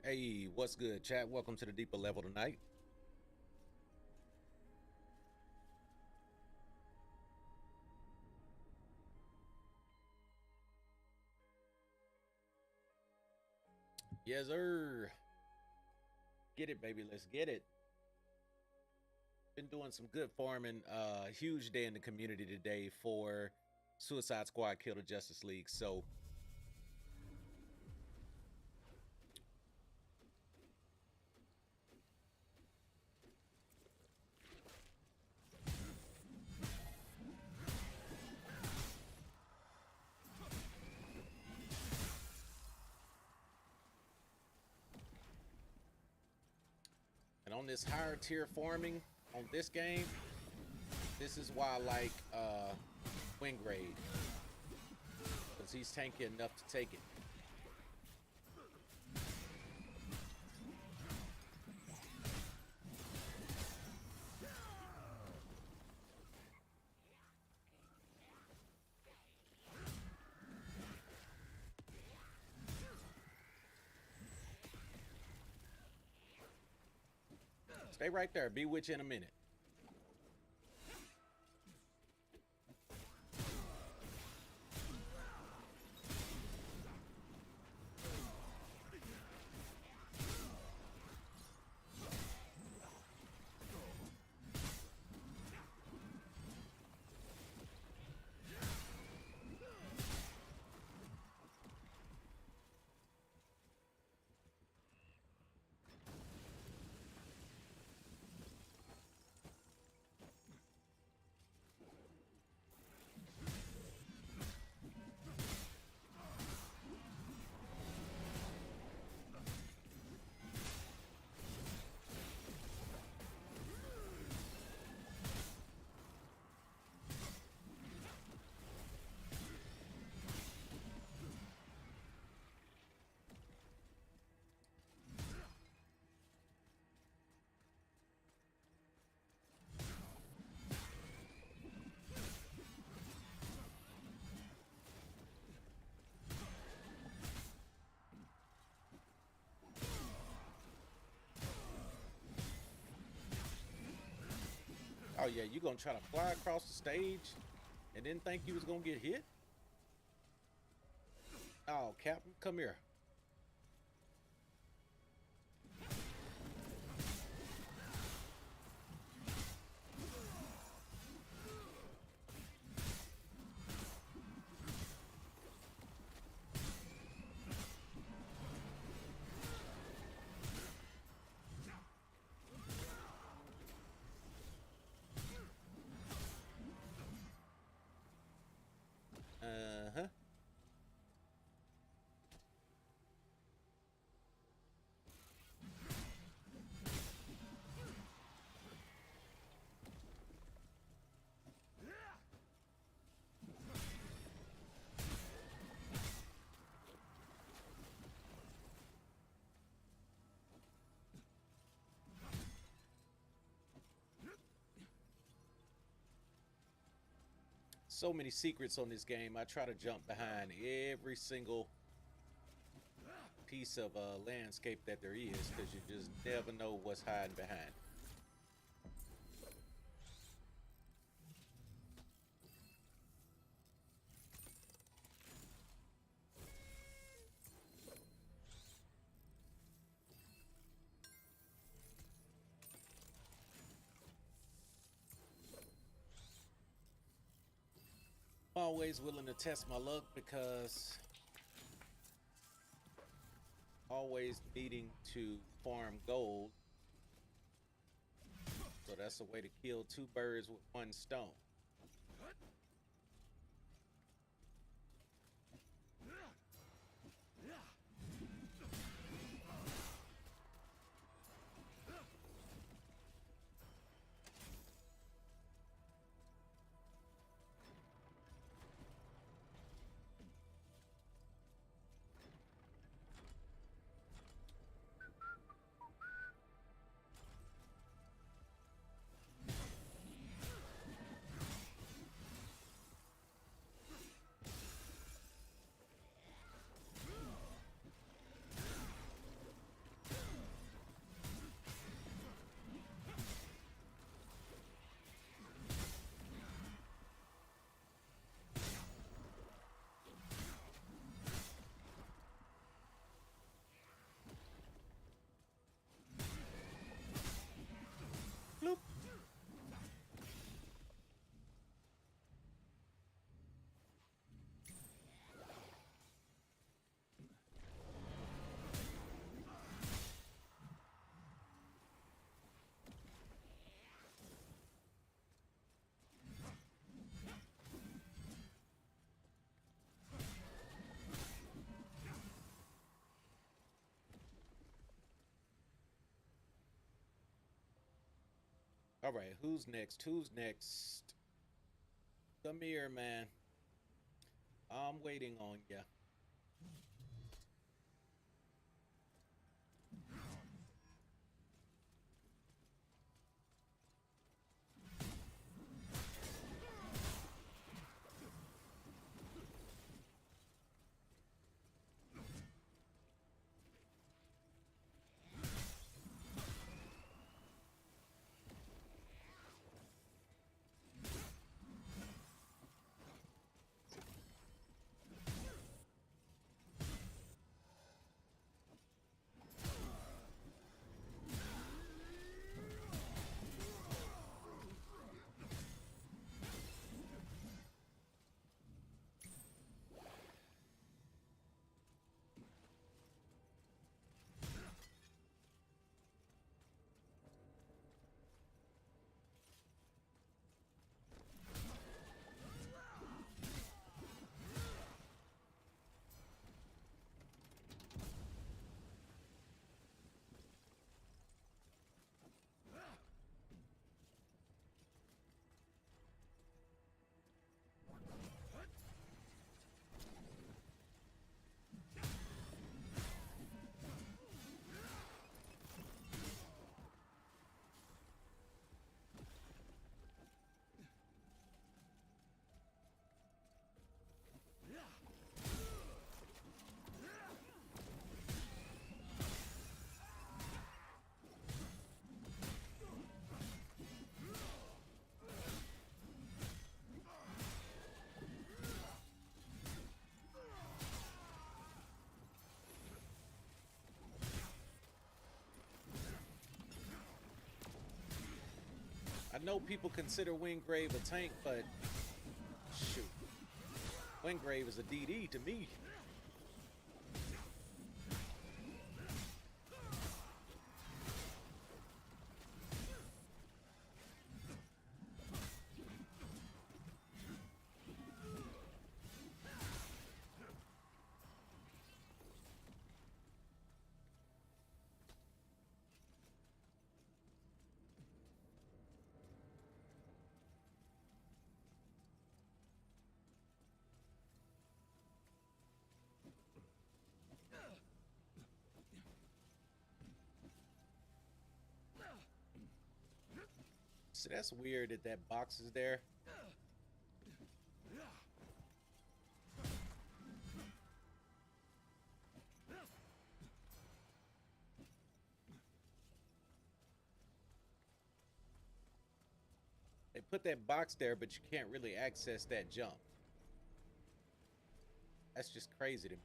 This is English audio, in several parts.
Hey, what's good, chat? Welcome to the deeper level tonight. Yes, sir. Get it, baby. Let's get it. Been doing some good farming. Huge day in the community today for Suicide Squad Kill the Justice League. So and on this higher tier farming on this game, this is why I like Wingrade. Because he's tanky enough to take it. Stay right there. Be with you in a minute. Oh yeah, you gonna try to fly across the stage and didn't think you was gonna get hit? Oh, Captain, come here. Uh-huh. So many secrets on this game. I try to jump behind every single piece of landscape that there is because you just never know what's hiding behind. I'm always willing to test my luck because always needing to farm gold. So that's a way to kill two birds with one stone. All right, who's next? Who's next? Come here, man. I'm waiting on ya. I know people consider Wingrave a tank, but shoot, Wingrave is a DD to me. So that's weird that that box is there. They put that box there, but you can't really access that jump. That's just crazy to me.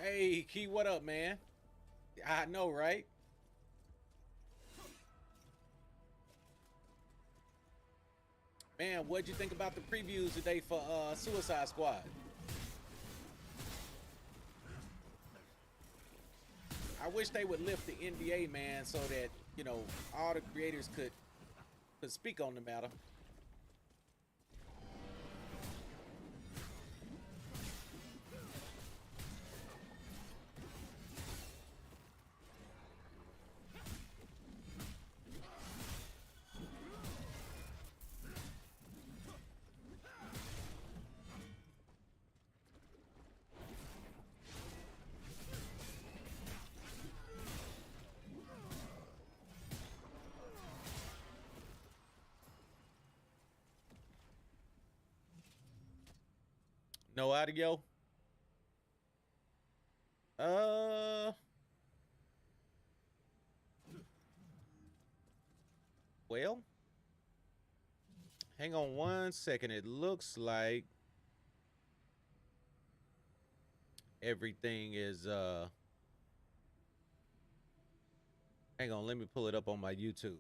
Hey, Key, what up, man? I know, right? Man, what'd you think about the previews today for Suicide Squad? I wish they would lift the NDA, man, so that all the creators could speak on the matter. No audio. Uh, Well, hang on one second. It looks like everything is hang on, let me pull it up on my YouTube.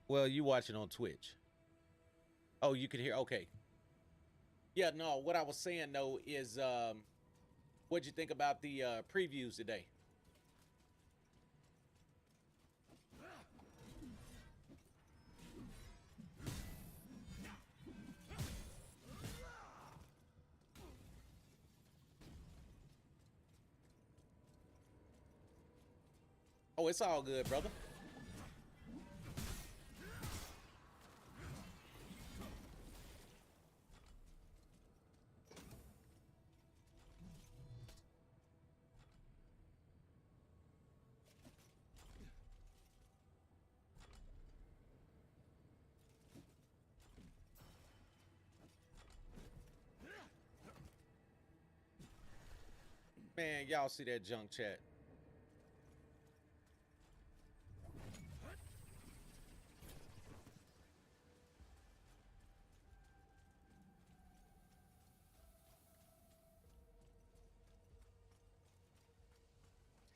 Well, you watching on Twitch. Oh, you can hear. Okay. Yeah, no, what I was saying though is what'd you think about the previews today? Oh, it's all good, brother. Man, y'all see that junk chat.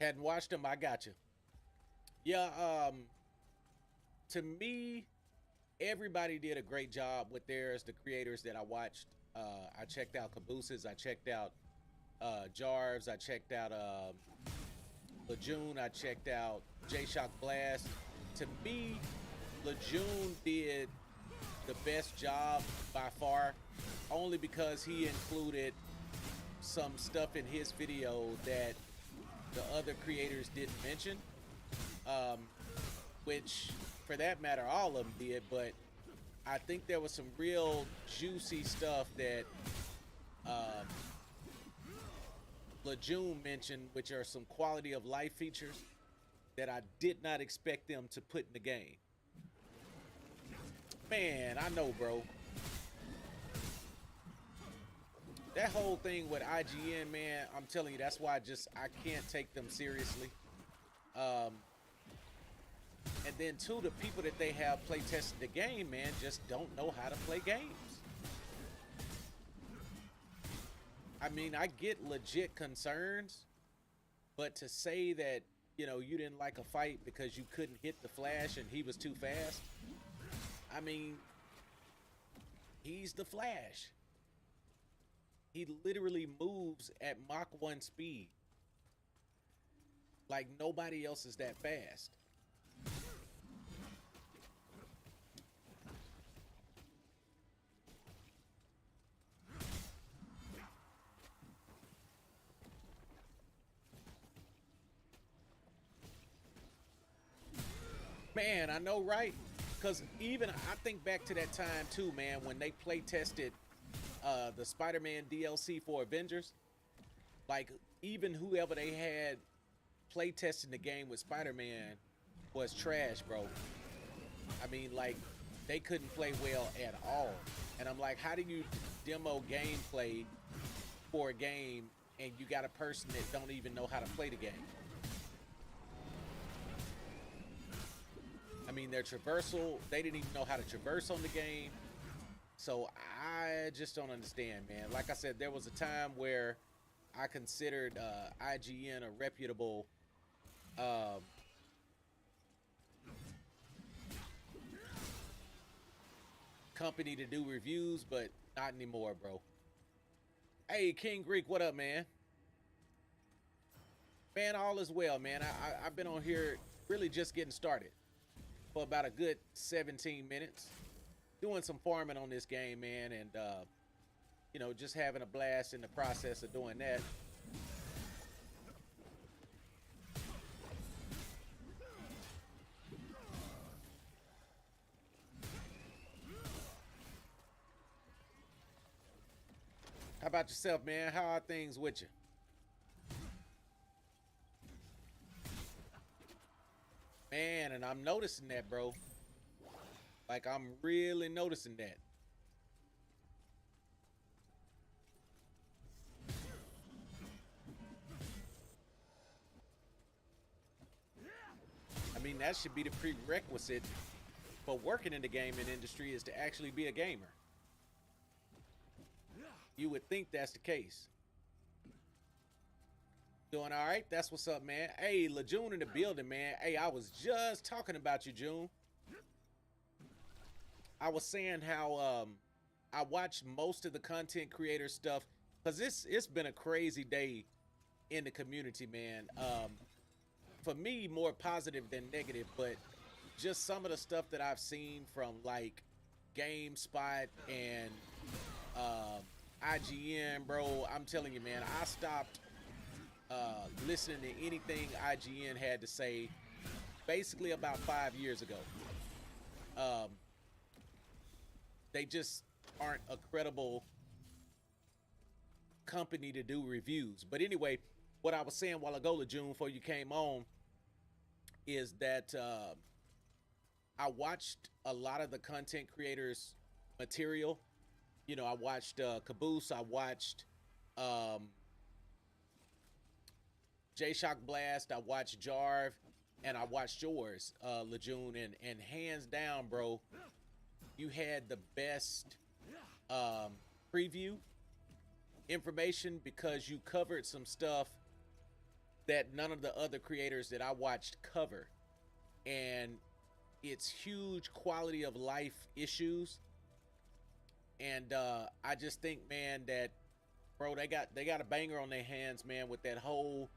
Hadn't watched them, I got you. Yeah, to me, everybody did a great job with theirs. The creators that I watched, I checked out Cabooses, I checked out Jarves, I checked out Lejeune, I checked out J Shock Blast. To me, Lejeune did the best job by far, only because he included some stuff in his video that the other creators didn't mention, which for that matter all of them did, but I think there was some real juicy stuff that Lejeune mentioned, which are some quality of life features that I did not expect them to put in the game. Man, I know, bro. That whole thing with IGN, man, I'm telling you, that's why I can't take them seriously. And then two, the people that they have play tested the game, man, just don't know how to play games. I mean, I get legit concerns, but to say that, you know, you didn't like a fight because you couldn't hit the Flash and he was too fast, I mean, he's the Flash. He literally moves at Mach 1 speed. Like nobody else is that fast. Man, I know, right? Because even I think back to that time too, man, when they play tested the Spider-Man DLC for Avengers. Like, even whoever they had play testing the game with Spider-Man was trash, bro. I mean, like, they couldn't play well at all. And I'm like, how do you demo gameplay for a game and you got a person that don't even know how to play the game? I mean, their traversal, they didn't even know how to traverse on the game. So I just don't understand, man. Like I said, there was a time where I considered IGN a reputable company to do reviews, but not anymore, bro. Hey, King Greek, what up, man? Man, all is well, man. I've been on here really just getting started for about a good 17 minutes. Doing some farming on this game, man, and you know, just having a blast in the process of doing that. How about yourself, man? How are things with you? Man, and I'm noticing that, bro. Like, I'm really noticing that. I I mean, that should be the prerequisite for working in the gaming industry, is to actually be a gamer. You would think that's the case. Doing all right? That's what's up, man. Hey, LeJune in the building, man. Hey, I was just talking about you, June. I was saying how I watched most of the content creator stuff because it's been a crazy day in the community, man. For me, more positive than negative, but just some of the stuff that I've seen from like GameSpot and IGN, bro. I'm telling you, man, I stopped listening to anything IGN had to say basically about 5 years ago. They just aren't a credible company to do reviews. But anyway, what I was saying while ago, June, before you came on, is that I watched a lot of the content creators' material. You know, I watched Caboose, I watched J-Shock Blast, I watched Jarv, and I watched yours, LeJune, and hands down, bro, you had the best preview information because you covered some stuff that none of the other creators that I watched cover. And it's huge quality of life issues. And I just think, man, that, bro, they got a banger on their hands, man, with that whole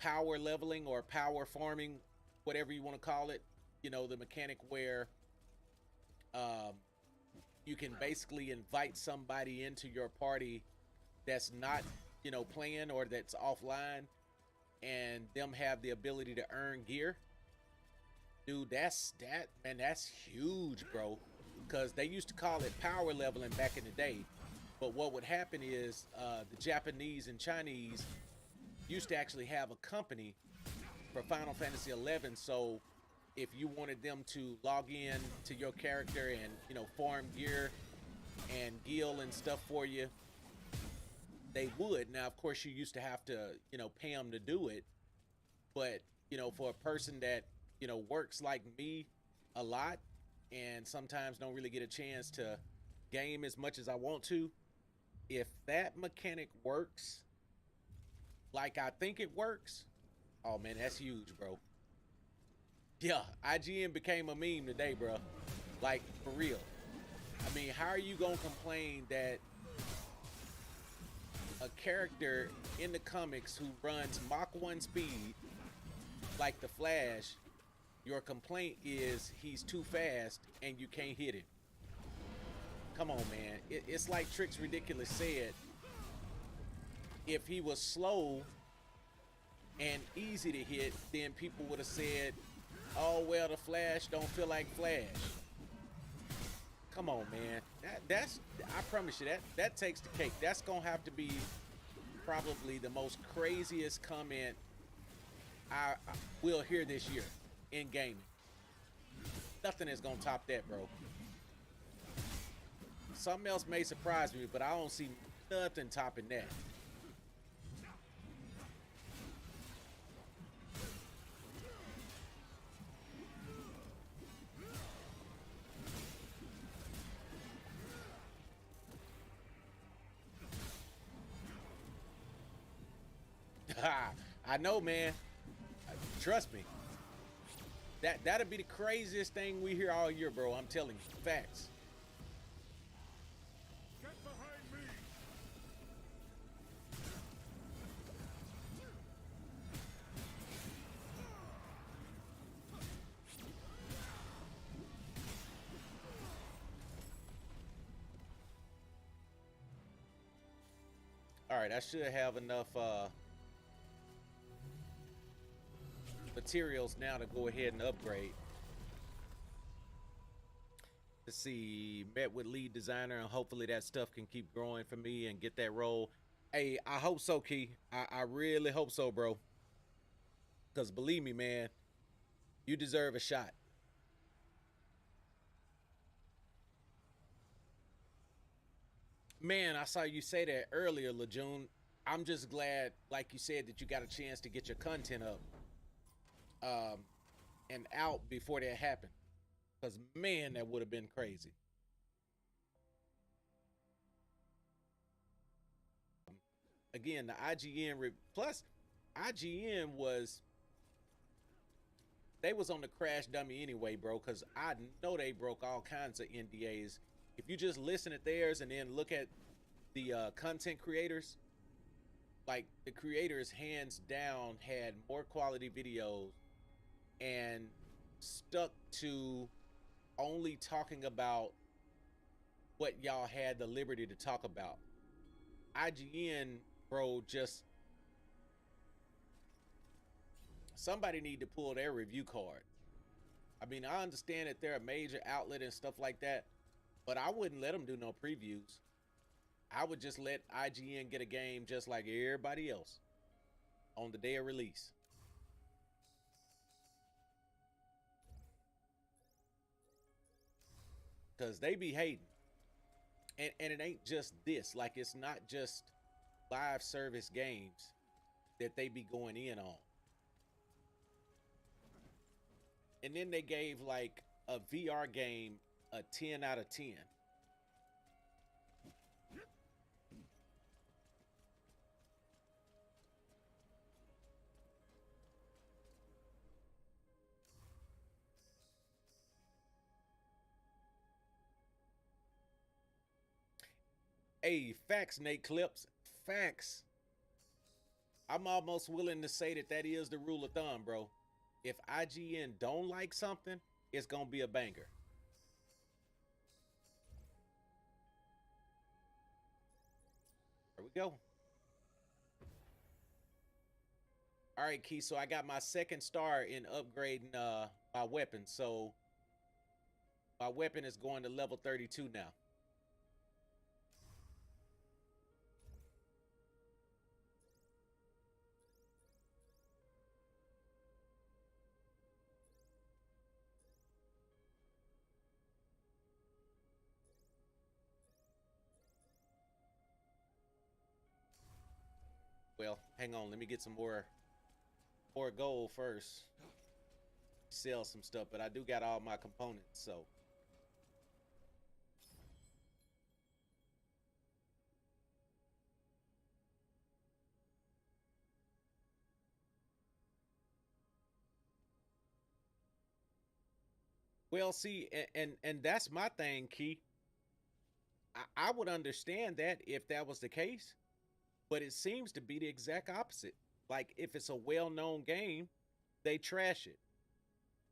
power leveling or power farming, whatever you want to call it. You know, the mechanic where you can basically invite somebody into your party that's not, you know, playing or that's offline, and them have the ability to earn gear. Dude, that's huge, bro. Because they used to call it power leveling back in the day. But what would happen is the Japanese and Chinese used to actually have a company for Final Fantasy 11. So if you wanted them to log in to your character and, you know, farm gear and gil and stuff for you, they would. Now, of course, you used to have to, you know, pay them to do it. But, you know, for a person that, you know, works like me a lot and sometimes don't really get a chance to game as much as I want to, if that mechanic works like I think it works, oh man, that's huge, bro. Yeah, IGN became a meme today, bro. Like, for real. I mean, how are you gonna complain that a character in the comics who runs Mach 1 speed, like the Flash, your complaint is he's too fast and you can't hit him? Come on, man. It's like Trix Ridiculous said, if he was slow and easy to hit, then people would have said, oh, well, the Flash don't feel like Flash. Come on, man. That's I promise you, that takes the cake. That's gonna have to be probably the most craziest comment I will hear this year in gaming. Nothing is gonna top that, bro. Something else may surprise me, but I don't see nothing topping that. I know, man. Trust me. That'll be the craziest thing we hear all year, bro. I'm telling you. Facts. Get behind me. All right, I should have enough materials now to go ahead and upgrade. Let's see, met with lead designer, and hopefully that stuff can keep growing for me and get that role. Hey, I hope so, Key. I really hope so, bro. Because believe me, man, you deserve a shot. Man, I saw you say that earlier, LeJune. I'm just glad, like you said, that you got a chance to get your content up. and out before that happened. Because, man, that would have been crazy. Again, the plus IGN they was on the crash dummy anyway, bro, because I know they broke all kinds of NDAs. If you just listen at theirs and then look at the content creators, like the creators hands down had more quality videos and stuck to only talking about what y'all had the liberty to talk about. IGN, bro, just somebody need to pull their review card. I mean, I understand that they're a major outlet and stuff like that, but I wouldn't let them do no previews. I would just let IGN get a game just like everybody else on the day of release. Because they be hating. And it ain't just this. Like, it's not just live service games that they be going in on. And then they gave like a VR game a 10 out of 10. Hey, facts, Nate Clips. Facts. I'm almost willing to say that that is the rule of thumb, bro. If IGN don't like something, it's going to be a banger. There we go. All right, Key. So I got my second star in upgrading my weapon. So my weapon is going to level 32 now. Well, hang on. Let me get some more gold first. Sell some stuff, but I do got all my components, so. Well, see, and that's my thing, Key. I would understand that if that was the case, but it seems to be the exact opposite. Like, if it's a well-known game, they trash it.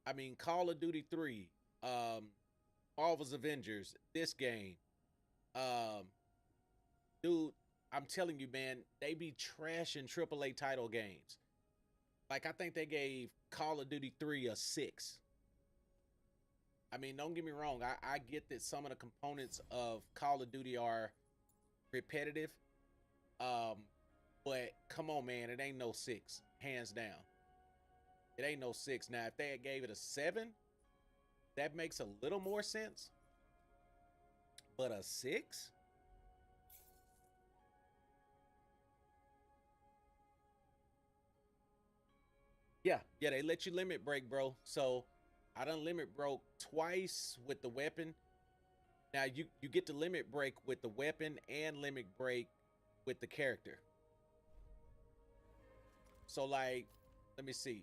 I mean, Call of Duty 3, Marvel's Avengers, this game. Um, dude, I'm telling you, man, they be trashing AAA title games. Like, I think they gave Call of Duty 3 a 6. I mean, don't get me wrong. I get that some of the components of Call of Duty are repetitive. Um, but come on, man, it ain't no 6, hands down. It ain't no 6. Now, if they had gave it a 7, that makes a little more sense. But a 6? Yeah, they let you limit break, bro. So I done limit broke twice with the weapon. Now you get to limit break with the weapon and limit break with the character. So like, let me see.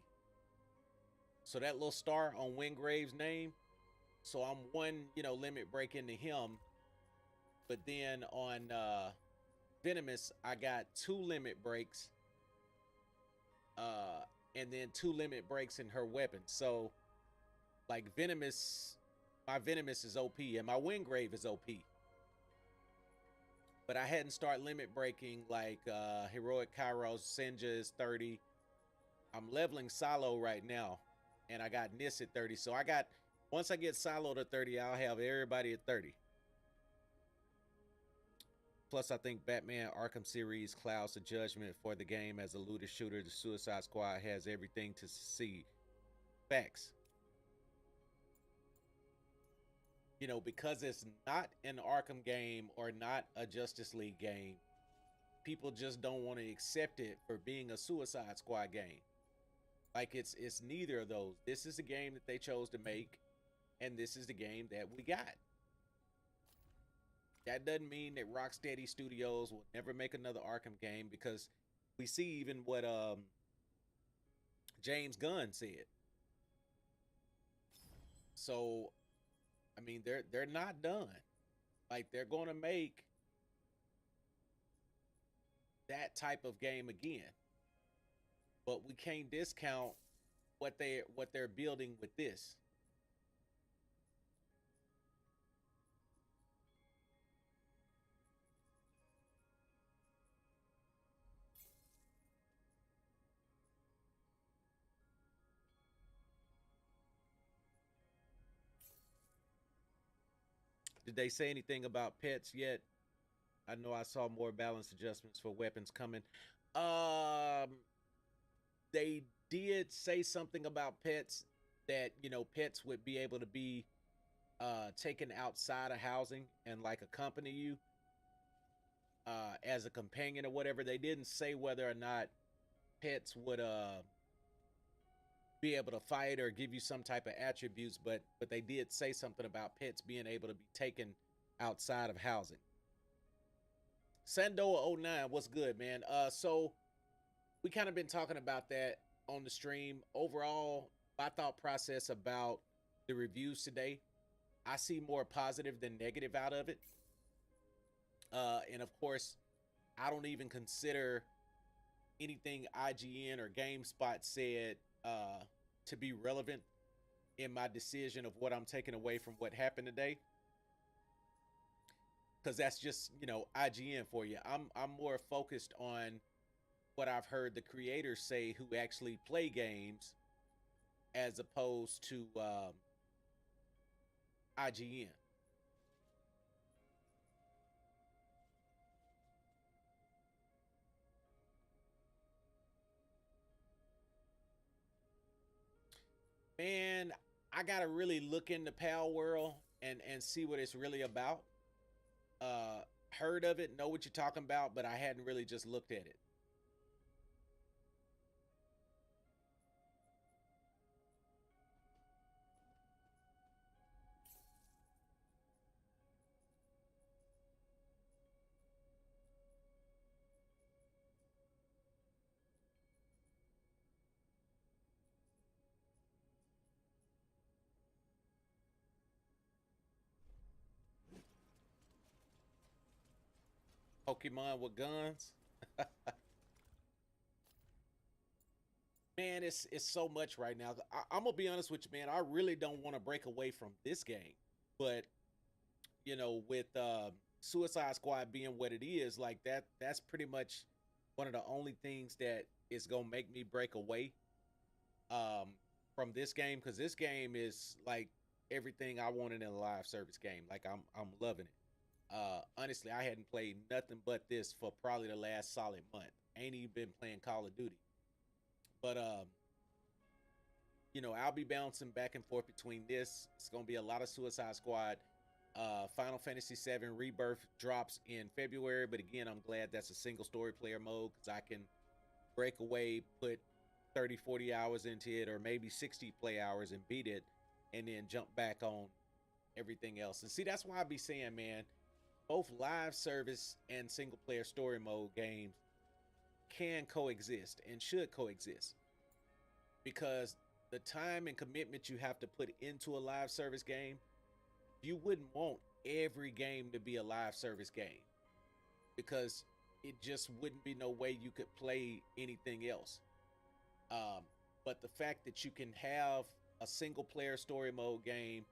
So that little star on Wingrave's name. So I'm one, limit break into him. But then on Venomous, I got 2 limit breaks. And then 2 limit breaks in her weapon. So like Venomous, my Venomous is OP and my Wingrave is OP. But I hadn't started limit breaking like Heroic Kairos, Senja is 30. I'm leveling Silo right now. And I got Nis at 30. So once I get Silo to 30, I'll have everybody at 30. Plus, I think Batman Arkham series clouds the judgment for the game as a looter shooter. The Suicide Squad has everything to succeed. Facts. Because it's not an Arkham game or not a Justice League game, people just don't want to accept it for being a Suicide Squad game. Like it's neither of those. This is the game that they chose to make, and this is the game that we got. That doesn't mean that Rocksteady Studios will never make another Arkham game, because we see even what James Gunn said. So I mean, they're not done. Like, they're going to make that type of game again, but we can't discount what they're building with this. Did they say anything about pets yet? I know I saw more balance adjustments for weapons coming. Um, they did say something about pets, that pets would be able to be taken outside of housing and like accompany you as a companion or whatever. They didn't say whether or not pets would be able to fight or give you some type of attributes, but they did say something about pets being able to be taken outside of housing. Sandoa 09, what's good, man? So we kind of been talking about that on the stream. Overall, my thought process about the reviews today, I see more positive than negative out of it. And of course, I don't even consider anything IGN or GameSpot said to be relevant in my decision of what I'm taking away from what happened today, because that's just IGN for you. I'm more focused on what I've heard the creators say who actually play games, as opposed to IGN. Man, I gotta really look into Pal World and see what it's really about. Uh, Heard of it, know what you're talking about, but I hadn't really just looked at it. Pokemon with guns. Man, it's so much right now. I'm gonna be honest with you, man. I really don't want to break away from this game, but with Suicide Squad being what it is, like that's pretty much one of the only things that is gonna make me break away um, from this game, because this game is like everything I wanted in a live service game. Like, I'm loving it. Honestly, I hadn't played nothing but this for probably the last solid month. Ain't even been playing Call of Duty, but I'll be bouncing back and forth between this. It's gonna be a lot of Suicide Squad. Final Fantasy VII Rebirth drops in February, but again, I'm glad that's a single story player mode, because I can break away, put 30, 40 hours into it, or maybe 60 play hours and beat it, and then jump back on everything else. And see, that's why I be saying, man, both live service and single player story mode games can coexist and should coexist, because the time and commitment you have to put into a live service game, you wouldn't want every game to be a live service game, because it just wouldn't be no way you could play anything else. Um, but the fact that you can have a single player story mode game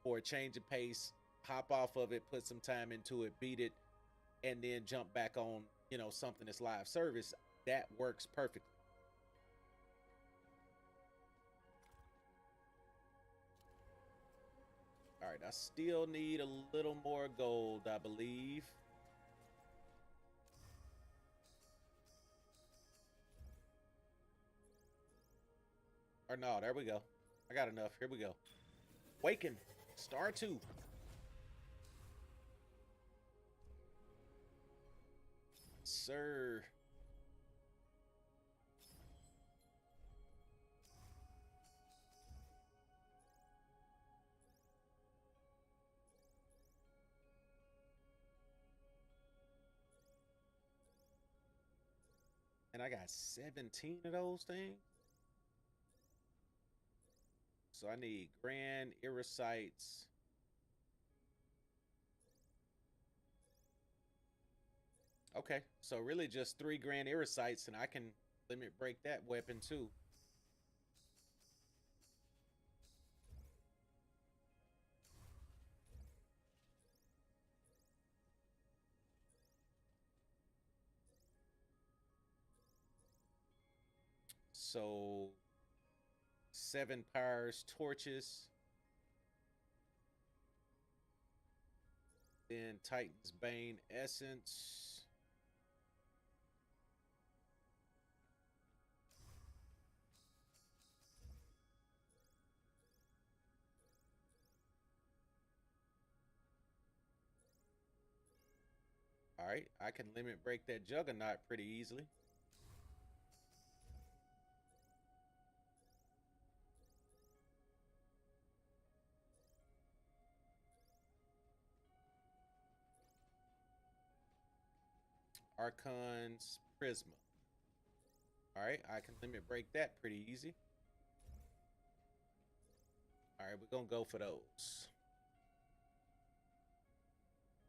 for a change of pace, hop off of it, put some time into it, beat it, and then jump back on, something that's live service, that works perfectly. All right, I still need a little more gold, I believe. Or no, there we go. I got enough. Here we go. Waken, star 2. Sir. I got 17 of those things. So I need grand erosites. Okay, so really just 3 grand erosites, and I can limit break that weapon too. So 7 powers torches. Then Titan's Bane Essence. All right, I can limit break that Juggernaut pretty easily. Archon's Prisma. All right, I can limit break that pretty easy. All right, we're going to go for those.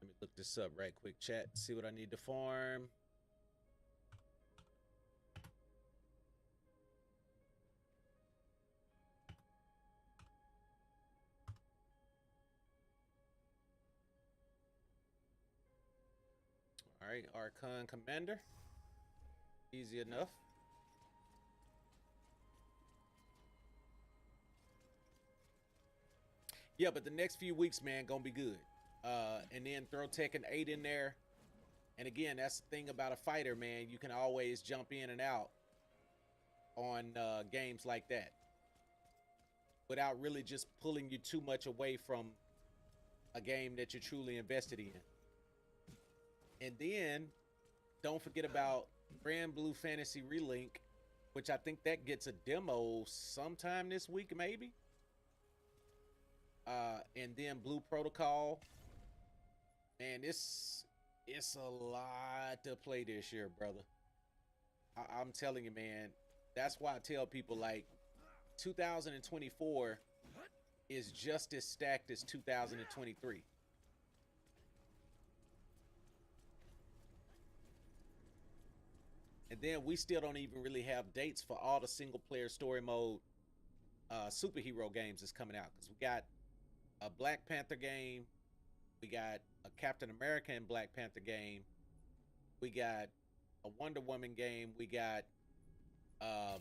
Let me look this up right quick, chat. See what I need to farm. All right, Archon Commander. Easy enough. Yeah, but the next few weeks, man, gonna be good. And then throw Tekken 8 in there. And again, that's the thing about a fighter, man. You can always jump in and out on games like that without really just pulling you too much away from a game that you're truly invested in. And then don't forget about Grand Blue Fantasy Relink, which I think that gets a demo sometime this week, maybe. And then Blue Protocol. Man, it's a lot to play this year, brother. I'm telling you, man. That's why I tell people, like, 2024 is just as stacked as 2023. And then we still don't even really have dates for all the single player story mode superhero games that's coming out, because we got a Black Panther game, we got a Captain America and Black Panther game, we got a Wonder Woman game, we got a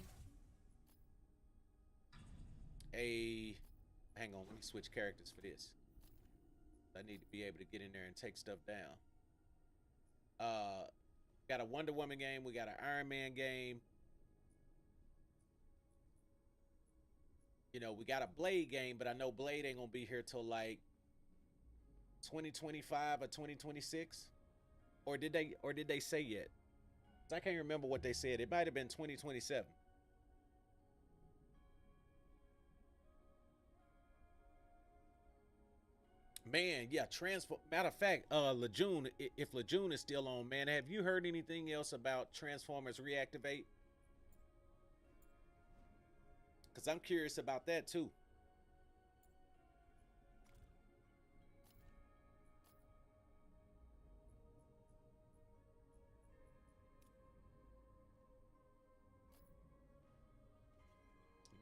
hang on, let me switch characters for this. I need to be able to get in there and take stuff down. Got a Wonder Woman game, we got an Iron Man game. You know, we got a Blade game, but I know Blade ain't gonna be here till like 2025 or 2026. Or did they say yet? I can't remember what they said. It might have been 2027. Man, yeah, transform. Matter of fact, Lejeune, if Lejeune is still on, man, have you heard anything else about Transformers Reactivate? Because I'm curious about that too.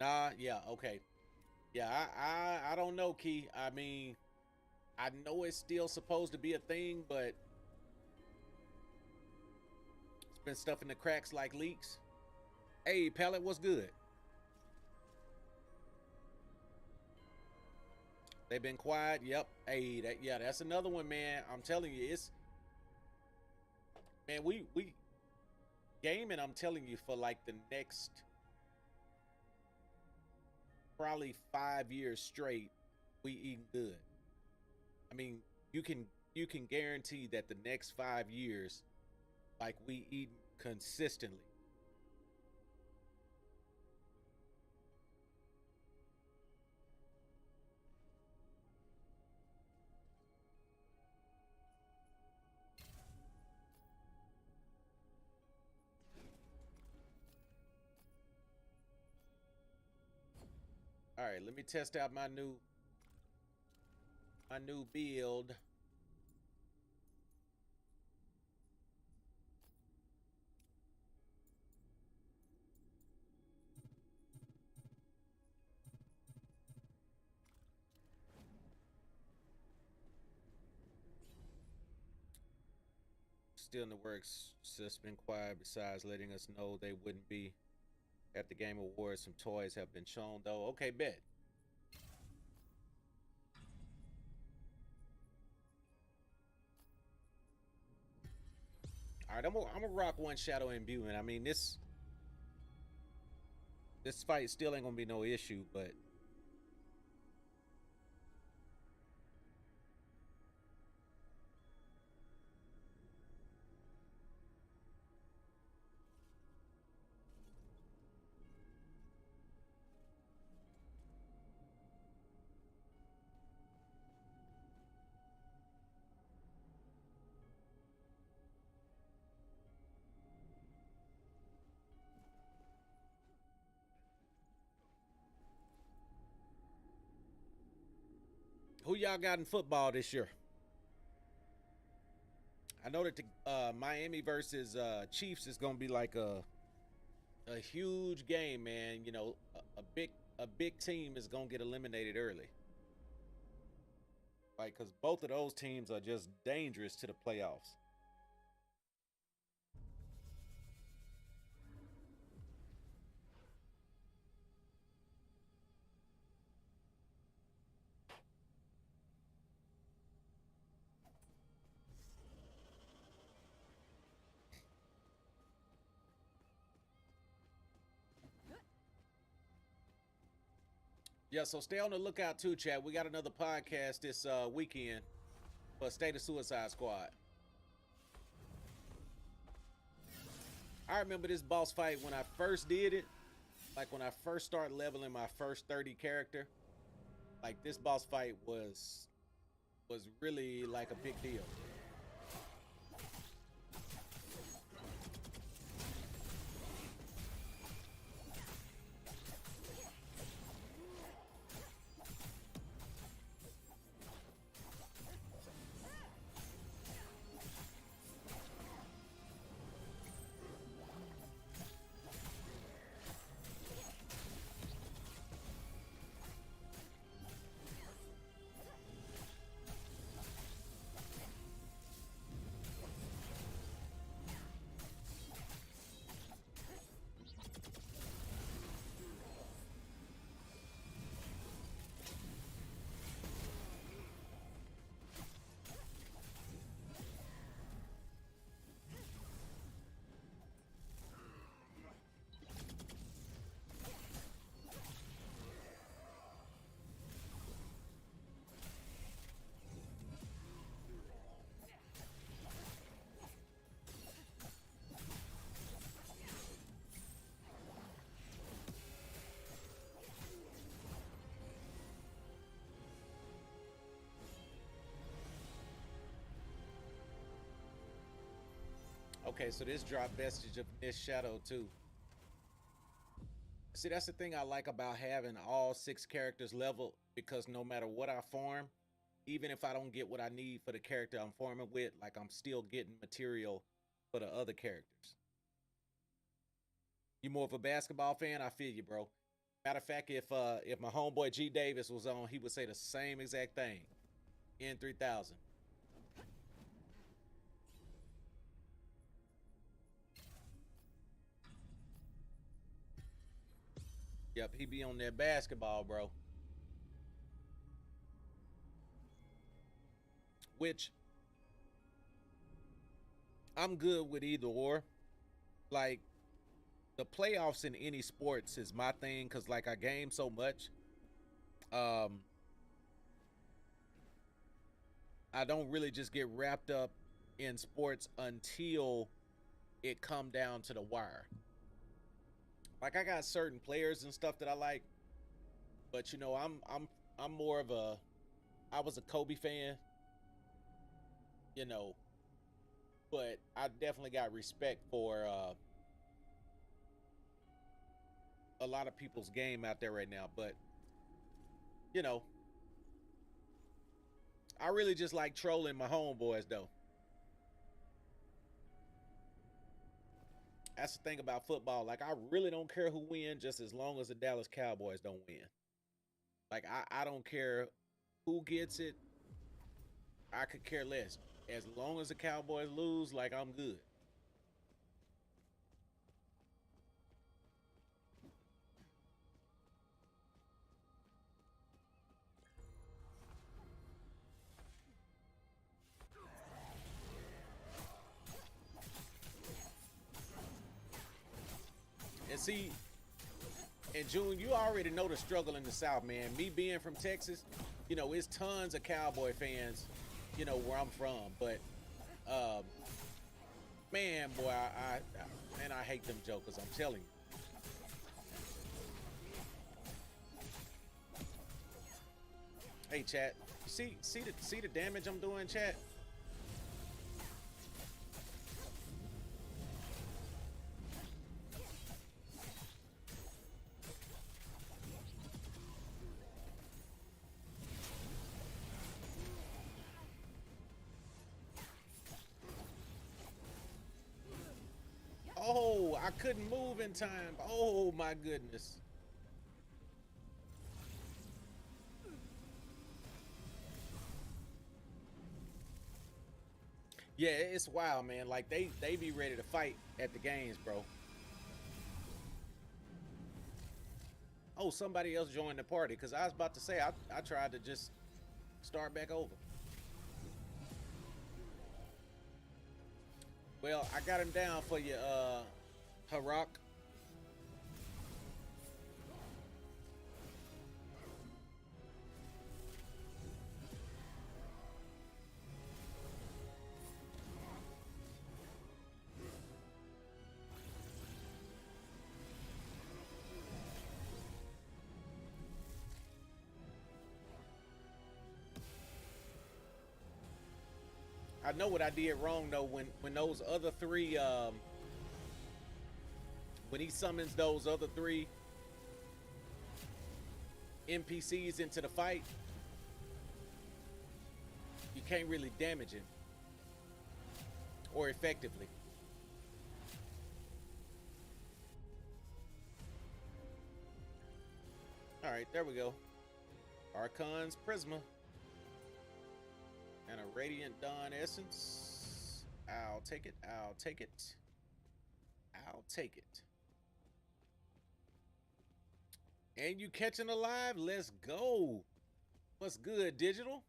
Nah, yeah, okay. Yeah, I don't know, Key. I mean, I know it's still supposed to be a thing, but it's been stuff in the cracks like leaks. Hey, Pellet, what's good? They've been quiet. Yep. Hey, that's another one, man. I'm telling you, it's man, we gaming, I'm telling you, for like the next probably 5 years straight, we eating good. I mean, you can guarantee that the next 5 years, like, we eat consistently. All right, let me test out my new build. Still in the works. Just been quiet. Besides letting us know they wouldn't be at the Game Awards, some toys have been shown though. Okay, bet. All right, I'm gonna rock one Shadow Imbuement. I mean, this fight still ain't gonna be no issue, but who y'all got in football this year? I know that the Miami versus Chiefs is gonna be like a huge game, man. You know, a big team is gonna get eliminated early, like because both of those teams are just dangerous to the playoffs. Yeah, so stay on the lookout too, chat. We got another podcast this weekend for State of Suicide Squad. I remember this boss fight when I first did it, like when I first started leveling my first 30 character. Like this boss fight was really like a big deal. Okay, so this drop vestige of this shadow too. See, that's the thing I like about having all 6 characters leveled because no matter what I farm, even if I don't get what I need for the character I'm farming with, like I'm still getting material for the other characters. You more of a basketball fan? I feel you, bro. Matter of fact, if my homeboy G Davis was on, he would say the same exact thing. N3000. Yep, he be on that basketball, bro. Which I'm good with either or. Like the playoffs in any sports is my thing because like I game so much. Um, I don't really just get wrapped up in sports until it come down to the wire. Like I got certain players and stuff that I like, but you know I'm more of a I was a Kobe fan, you know, but I definitely got respect for a lot of people's game out there right now. But you know, I really just like trolling my homeboys though. That's the thing about football. Like I really don't care who wins, just as long as the Dallas Cowboys don't win. Like I don't care who gets it. I could care less. As long as the Cowboys lose, like I'm good. And see, and June, you already know the struggle in the South, man. Me being from Texas, you know, it's tons of Cowboy fans, you know, where I'm from. But um, man, boy, man, I hate them jokers. I'm telling you. Hey, chat, see the damage I'm doing, chat. Oh, I couldn't move in time. Oh my goodness. Yeah, it's wild, man. Like they be ready to fight at the games, bro. Oh, somebody else joined the party because I was about to say I tried to just start back over. Well, I got him down for you, Harak. I know what I did wrong though when those other three when he summons those other three NPCs into the fight, you can't really damage him or effectively. All right, there we go. Archon's Prisma and a Radiant Dawn Essence. I'll take it. I'll take it. I'll take it. And you catching alive? Let's go. What's good, digital?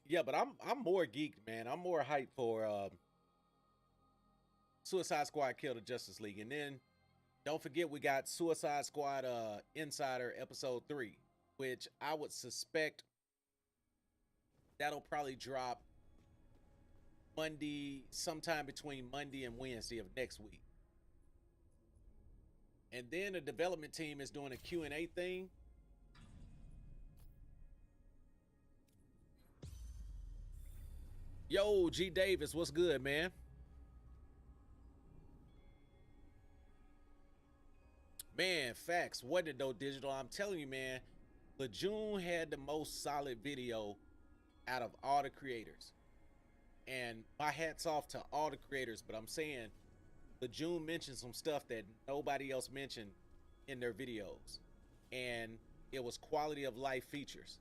Yeah, but I'm more geeked, man. I'm more hyped for Suicide Squad Kill the Justice League. And then don't forget we got Suicide Squad Insider episode 3, which I would suspect that'll probably drop Monday, sometime between Monday and Wednesday of next week. And then the development team is doing a Q&A thing. Yo, G Davis, what's good, man? Man, facts. What did though, digital? I'm telling you, man, Lejeune had the most solid video out of all the creators. And my hat's off to all the creators, but I'm saying Lejeune mentioned some stuff that nobody else mentioned in their videos. And it was quality of life features.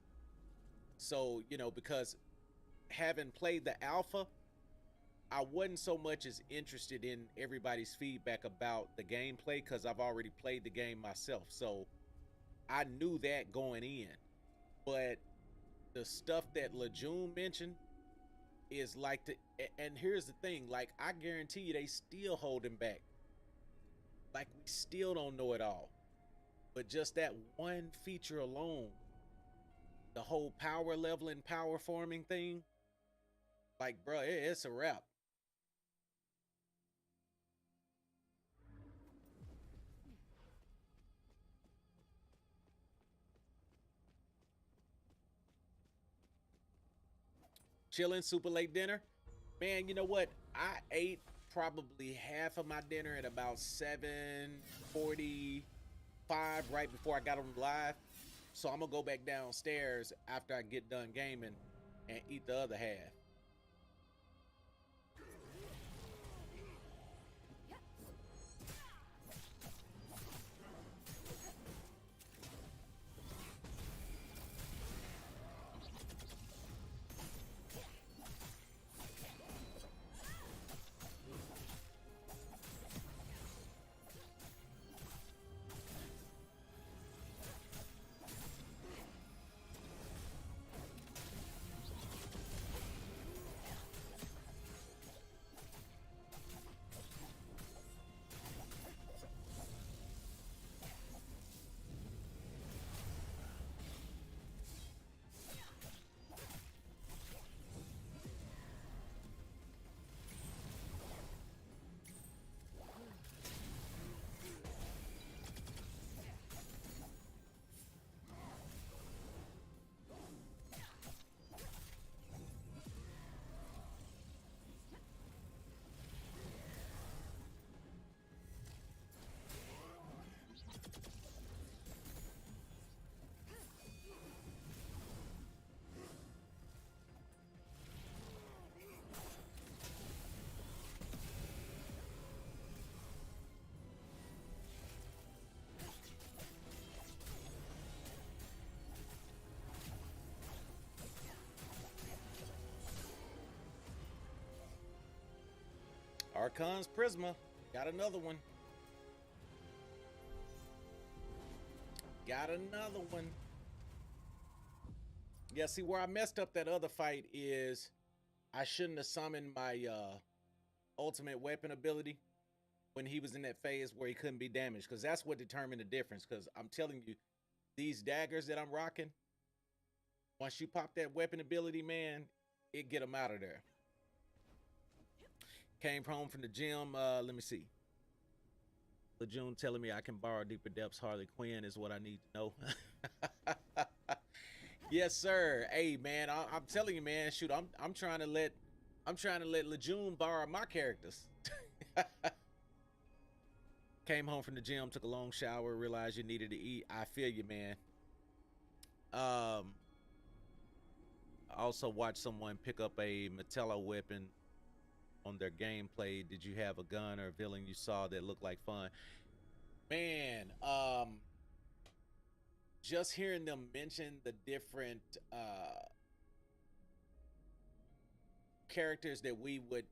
So, you know, because having played the alpha, I wasn't so much as interested in everybody's feedback about the gameplay because I've already played the game myself. So I knew that going in. But the stuff that Lejeune mentioned is like the, and here's the thing, like I guarantee you they still holding back. Like we still don't know it all. But just that one feature alone, the whole power leveling, power forming thing, like bro, it's a wrap. Chilling, super late dinner. Man, you know what? I ate probably half of my dinner at about 7:45, right before I got on live. So I'm gonna go back downstairs after I get done gaming and eat the other half. Archon's Prisma. Got another one. Got another one. Yeah, see where I messed up that other fight is I shouldn't have summoned my ultimate weapon ability when he was in that phase where he couldn't be damaged, because that's what determined the difference. Because I'm telling you, these daggers that I'm rocking, once you pop that weapon ability, man, it get them out of there. Came home from the gym. Let me see. Lejeune telling me I can borrow Deeper Depths Harley Quinn is what I need to know. Yes, sir. Hey, man, I'm telling you, man. Shoot, I'm trying to let Lejeune borrow my characters. Came home from the gym, took a long shower, realized you needed to eat. I feel you, man. I also watched someone pick up a Metallo weapon on their gameplay. Did you have a gun or a villain you saw that looked like fun? Man, just hearing them mention the different characters that we would,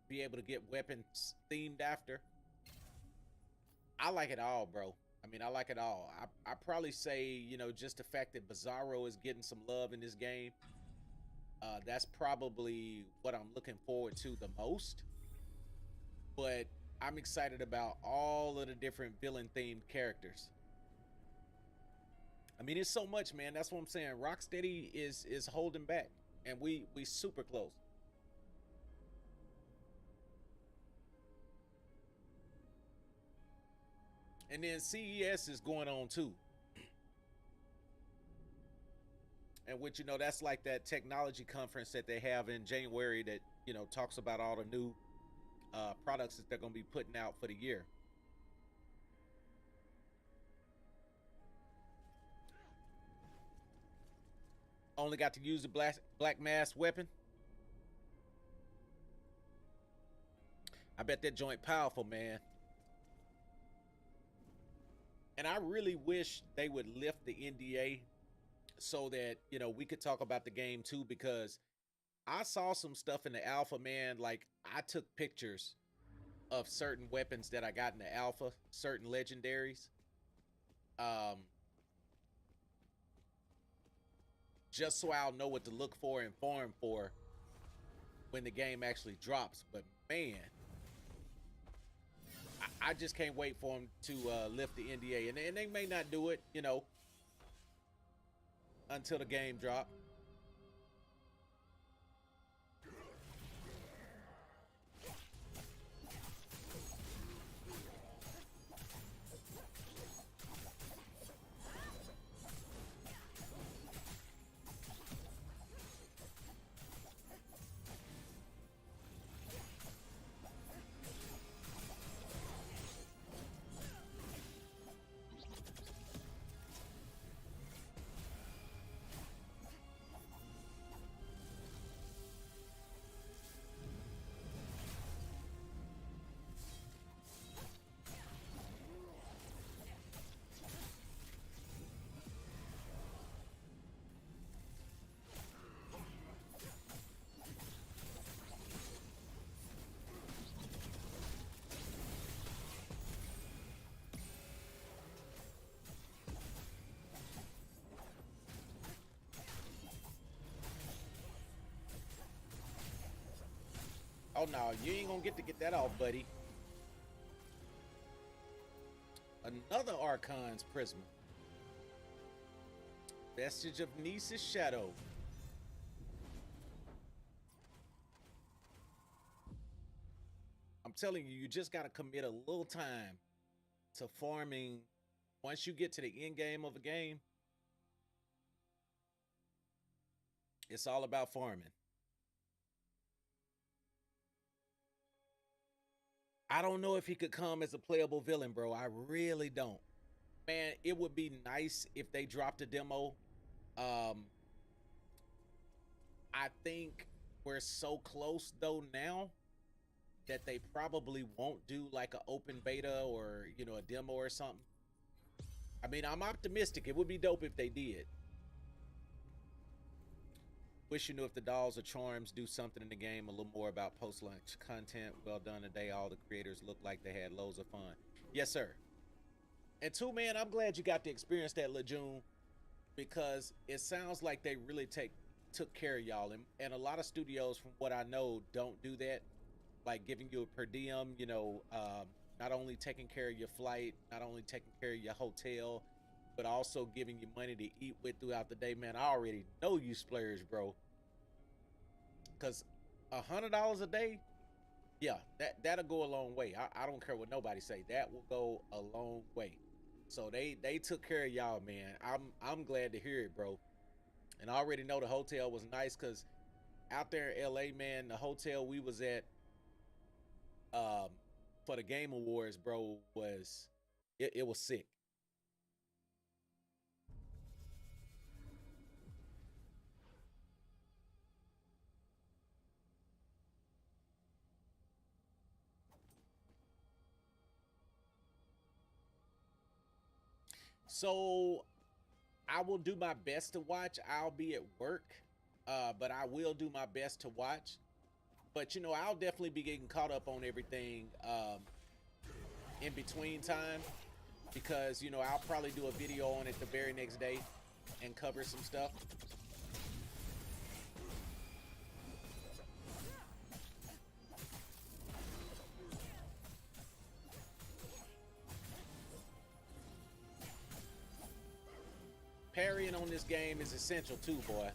be able to get weapons themed after, I like it all, bro. I mean, I like it all. I probably say, just the fact that Bizarro is getting some love in this game, that's probably what I'm looking forward to the most. But I'm excited about all of the different villain themed characters. I mean, it's so much, man. That's what I'm saying. Rocksteady is holding back, and we super close. And then CES is going on too. And which, that's like that technology conference that they have in January that, talks about all the new products that they're going to be putting out for the year. Only got to use the black mass weapon. I bet that joint powerful, man. And I really wish they would lift the NDA so that, we could talk about the game too, because I saw some stuff in the alpha, man. Like, I took pictures of certain weapons that I got in the alpha, certain legendaries. Just so I'll know what to look for and farm for when the game actually drops. But man, I just can't wait for them to lift the NDA, and they may not do it, until the game drop. Oh no, you ain't gonna get that off, buddy. Another Archon's Prism. Vestige of Nice's Shadow. I'm telling you, you just gotta commit a little time to farming. Once you get to the end game of a game, it's all about farming. I don't know if he could come as a playable villain, bro. I really don't. Man, it would be nice if they dropped a demo. Um, I think we're so close though now that they probably won't do like an open beta or a demo or something. I mean, I'm optimistic. It would be dope if they did. Wish you knew if the dolls or charms do something in the game a little more about post-launch content. Well done today. All the creators looked like they had loads of fun. Yes, sir. And two, man, I'm glad you got to experience that, Lejeune, because it sounds like they really took care of y'all. And a lot of studios, from what I know, don't do that. Like giving you a per diem, not only taking care of your flight, not only taking care of your hotel, but also giving you money to eat with throughout the day. Man, I already know you splurge, bro. Cause $100 a day, yeah, that'll go a long way. I don't care what nobody say. That will go a long way. So they took care of y'all, man. I'm glad to hear it, bro. And I already know the hotel was nice because out there in LA, man, the hotel we was at um for the Game Awards, bro, was it was sick. So I will do my best to watch. I'll be at work, but I will do my best to watch. But I'll definitely be getting caught up on everything in between time because I'll probably do a video on it the very next day and cover some stuff. Parrying on this game is essential too, boy.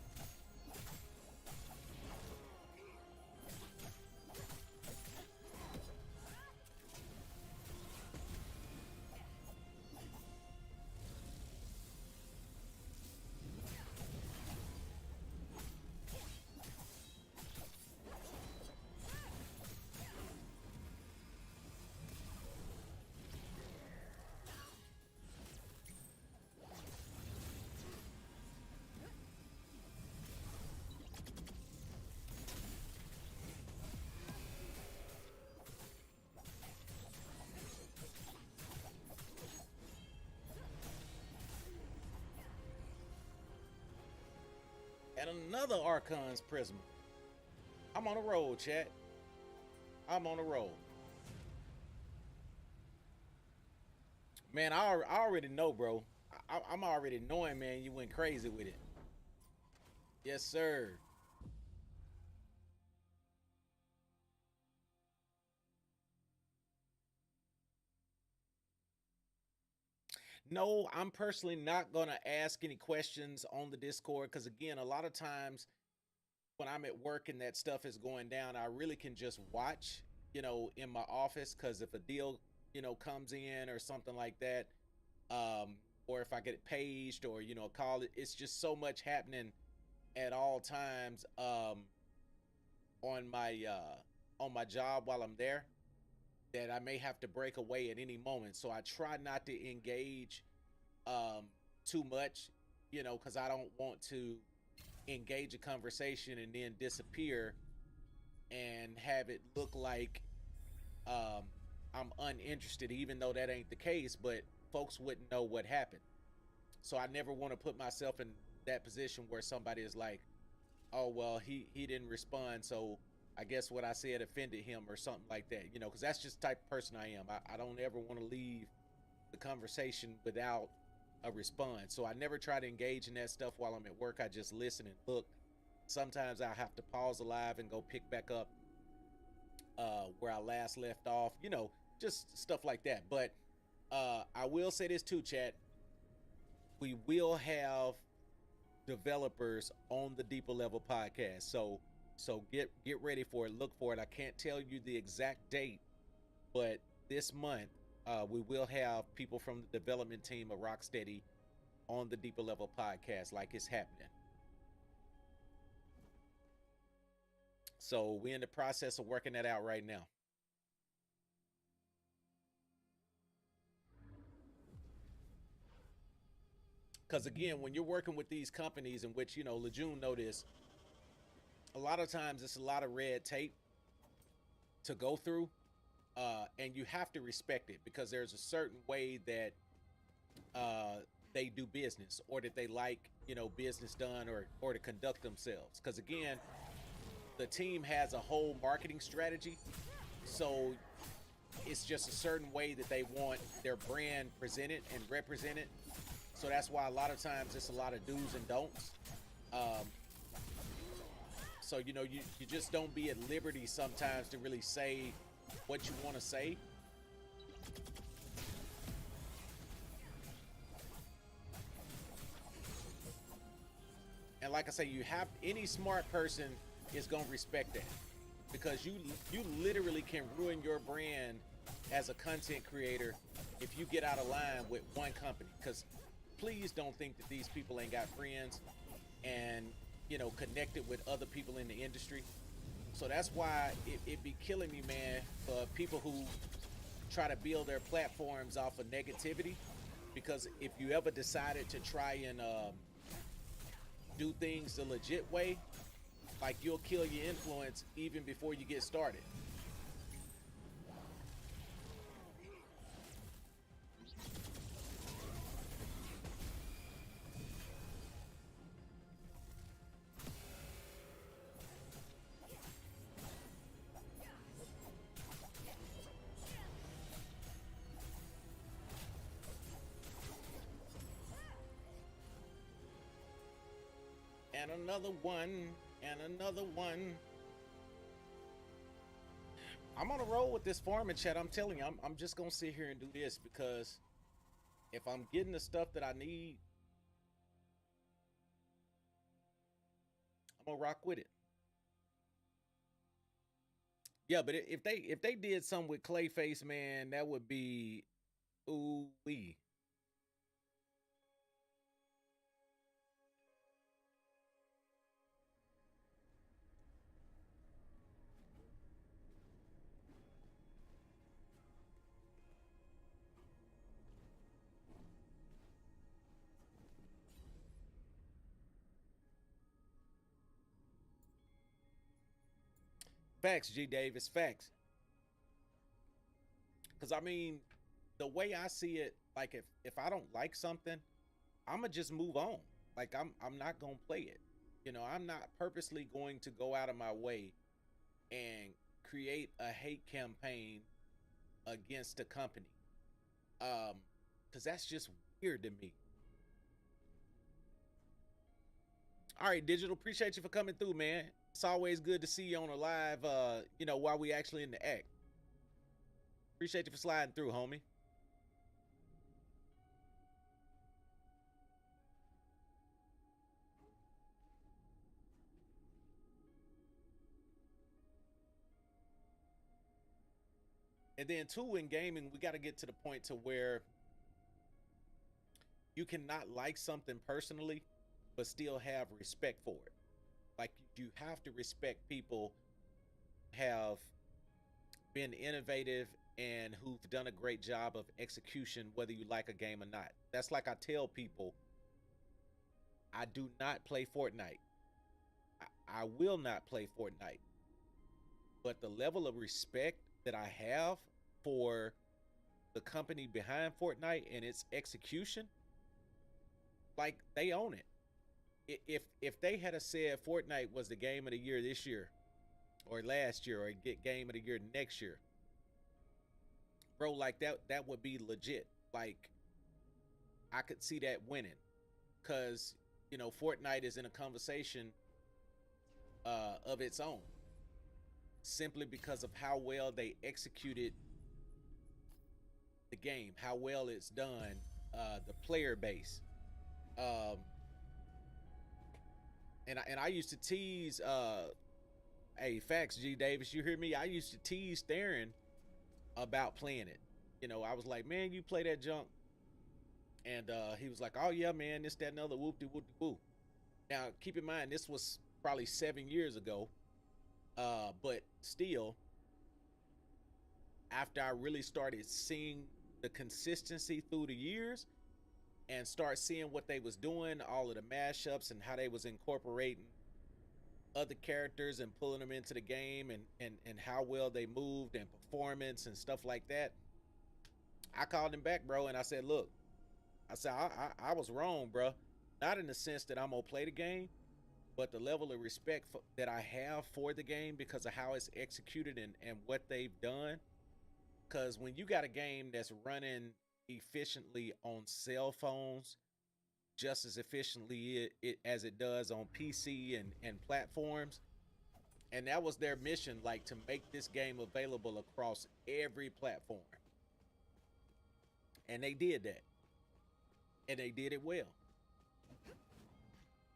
And another Archon's Prism. I'm on a roll, chat. I'm on a roll. Man, I already know, bro. I'm already knowing, man, you went crazy with it. Yes, sir. No, I'm personally not going to ask any questions on the Discord because, again, a lot of times when I'm at work and that stuff is going down, I really can just watch, in my office because if a deal, comes in or something like that, um, or if I get it paged or, a call, it's just so much happening at all times on my job while I'm there that I may have to break away at any moment. So I try not to engage um, too much, because I don't want to engage a conversation and then disappear and have it look like um, I'm uninterested, even though that ain't the case. But folks wouldn't know what happened. So I never want to put myself in that position where somebody is like, "Oh well, he didn't respond, so I guess what I said offended him or something like that." Because that's just the type of person I am. I don't ever want to leave the conversation without a response. So I never try to engage in that stuff while I'm at work. I just listen and look. Sometimes I have to pause the live and go pick back up where I last left off, just stuff like that. But I will say this too, chat. We will have developers on the Deeper Level podcast. So get ready for it. Look for it. I can't tell you the exact date, but this month we will have people from the development team of Rocksteady on the Deeper Level podcast, like it's happening. So we're in the process of working that out right now. Because again, when you're working with these companies, in which Lejeune noticed, a lot of times it's a lot of red tape to go through, and you have to respect it because there's a certain way that uh, they do business, or that they like business done, or to conduct themselves. Because again, the team has a whole marketing strategy, so it's just a certain way that they want their brand presented and represented. So that's why a lot of times it's a lot of do's and don'ts. Um, so you just don't be at liberty sometimes to really say what you want to say. And like I say, you have any smart person is gonna respect that, because you literally can ruin your brand as a content creator if you get out of line with one company. Because please don't think that these people ain't got friends and connected with other people in the industry. So that's why it be killing me, man, for people who try to build their platforms off of negativity. Because if you ever decided to try and do things the legit way, like, you'll kill your influence even before you get started. And another one, and another one. I'm on a roll with this farming, chat. I'm telling you, I'm just gonna sit here and do this, because if I'm getting the stuff that I need, I'm gonna rock with it. Yeah, but if they did something with Clayface, man, that would be ooh wee. Facts, G Davis, facts. Because I mean, the way I see it, like, if I don't like something, I'ma just move on. Like, I'm not gonna play it. I'm not purposely going to go out of my way and create a hate campaign against a company. Because that's just weird to me. All right, Digital, appreciate you for coming through, man. It's always good to see you on a live, while we actually in the act. Appreciate you for sliding through, homie. And then two, in gaming, we got to get to the point to where you cannot like something personally, but still have respect for it. Like, you have to respect people have been innovative and who've done a great job of execution, whether you like a game or not. That's like I tell people, I do not play Fortnite. I will not play Fortnite. But the level of respect that I have for the company behind Fortnite and its execution, like, they own it. If they had said Fortnite was the game of the year this year, or last year, or get game of the year next year, bro, like, that would be legit. Like, I could see that winning, because Fortnite is in a conversation of its own. simply because of how well they executed the game, how well it's done, the player base. Um, and I used to tease, hey, facts, G Davis, you hear me? I used to tease Theron about playing it. You know, I was like, man, you play that junk, and he was like, oh yeah, man, this, that, and other, whoop de whoop de whoop. Now, keep in mind, this was probably 7 years ago, but still, after I really started seeing the consistency through the years and start seeing what they was doing, all of the mashups and how they was incorporating other characters and pulling them into the game, and how well they moved and performance and stuff like that, I called him back, bro, and I said, look, I said I was wrong, bro. Not in the sense that I'm gonna play the game, but the level of respect that I have for the game because of how it's executed and what they've done. Because when you got a game that's running efficiently on cell phones, just as efficiently as it does on PC and platforms, and that was their mission, like to make this game available across every platform, and they did that, and they did it well.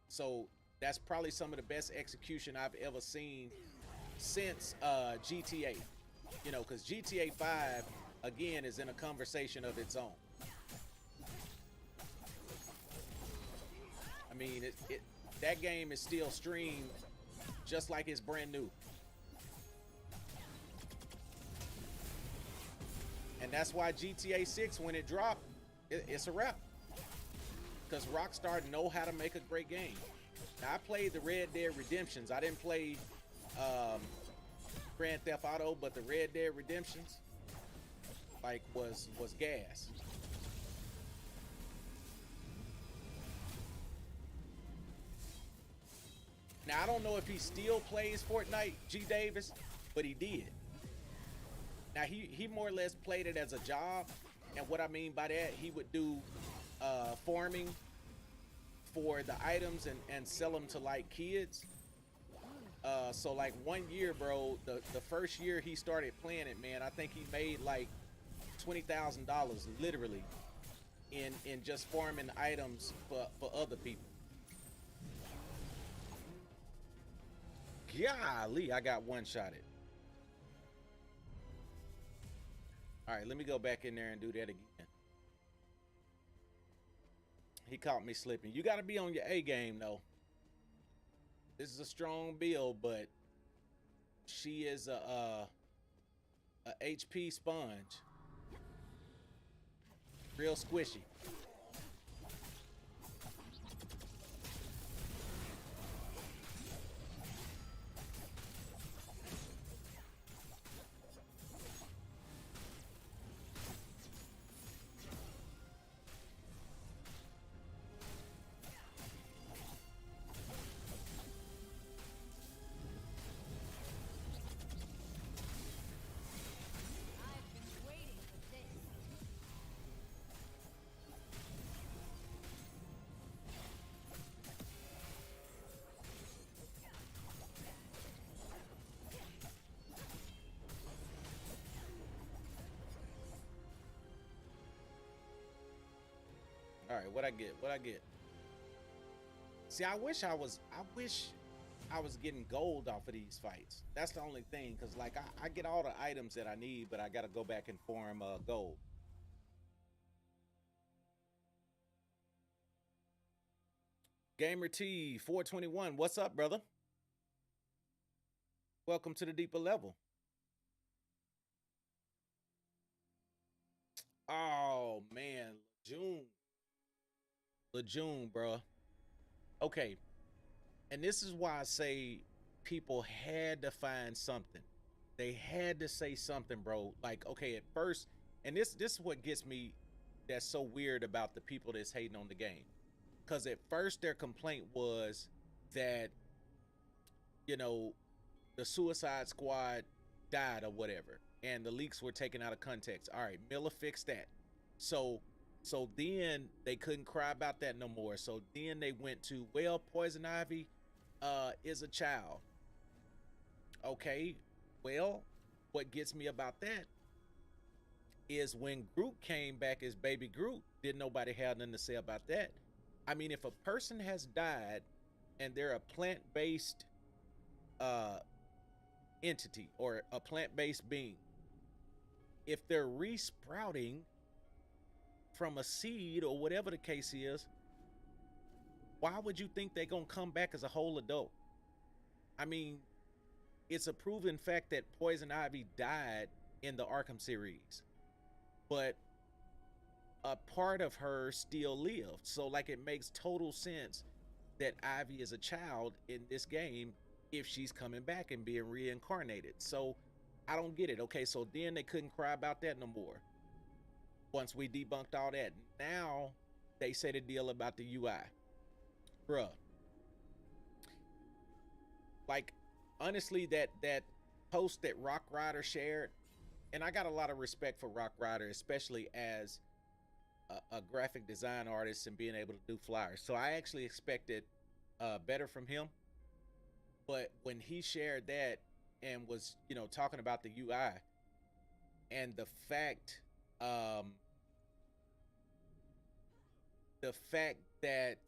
So that's probably some of the best execution I've ever seen since GTA. You know, because GTA 5 again is in a conversation of its own. I mean, that game is still streamed just like it's brand new, and that's why GTA 6, when it dropped, it's a wrap. Because Rockstar know how to make a great game. Now, I played the Red Dead Redemptions. I didn't play Grand Theft Auto, but the Red Dead Redemptions, like, was gas. Now, I don't know if he still plays Fortnite, G Davis, but he did. Now, he more or less played it as a job, and what I mean by that, he would do farming for the items and sell them to like kids. So like 1 year, bro, the first year he started playing it, man, I think he made like $20,000 literally in just farming items for other people. Golly, I got one shot it. All right, let me go back in there and do that again. He caught me slipping. You got to be on your A game, though. This is a strong build, but she is a HP sponge. Real squishy. All right, what I get? What I get? See, I wish I was getting gold off of these fights. That's the only thing, cause like I get all the items that I need, but I gotta go back and farm gold. Gamer T 421, what's up, brother? Welcome to the deeper level. Oh man, June, June, bro. Okay, and this is why I say people had to find something. They had to say something, bro. Like, okay, at first, and this is what gets me that's so weird about the people that's hating on the game. Cause at first their complaint was that, you know, the Suicide Squad died or whatever, and the leaks were taken out of context. All right, Miller fixed that. So then they couldn't cry about that no more. So then they went to, well, Poison Ivy is a child. Okay. Well, what gets me about that is when Groot came back as baby Groot, didn't nobody have nothing to say about that. I mean, if a person has died and they're a plant-based uh entity or a plant-based being, if they're resprouting from a seed or whatever the case is, why would you think they're gonna come back as a whole adult? I mean, it's a proven fact that Poison Ivy died in the Arkham series, but a part of her still lived. So, like, it makes total sense that Ivy is a child in this game if she's coming back and being reincarnated. So, I don't get it. Okay, so then they couldn't cry about that no more. Once we debunked all that, now they say the deal about the UI. Bruh. Like, honestly, that post that Rock Rider shared, and I got a lot of respect for Rock Rider, especially as a graphic design artist and being able to do flyers. So I actually expected better from him. But when he shared that and was, talking about the UI and um, the fact that,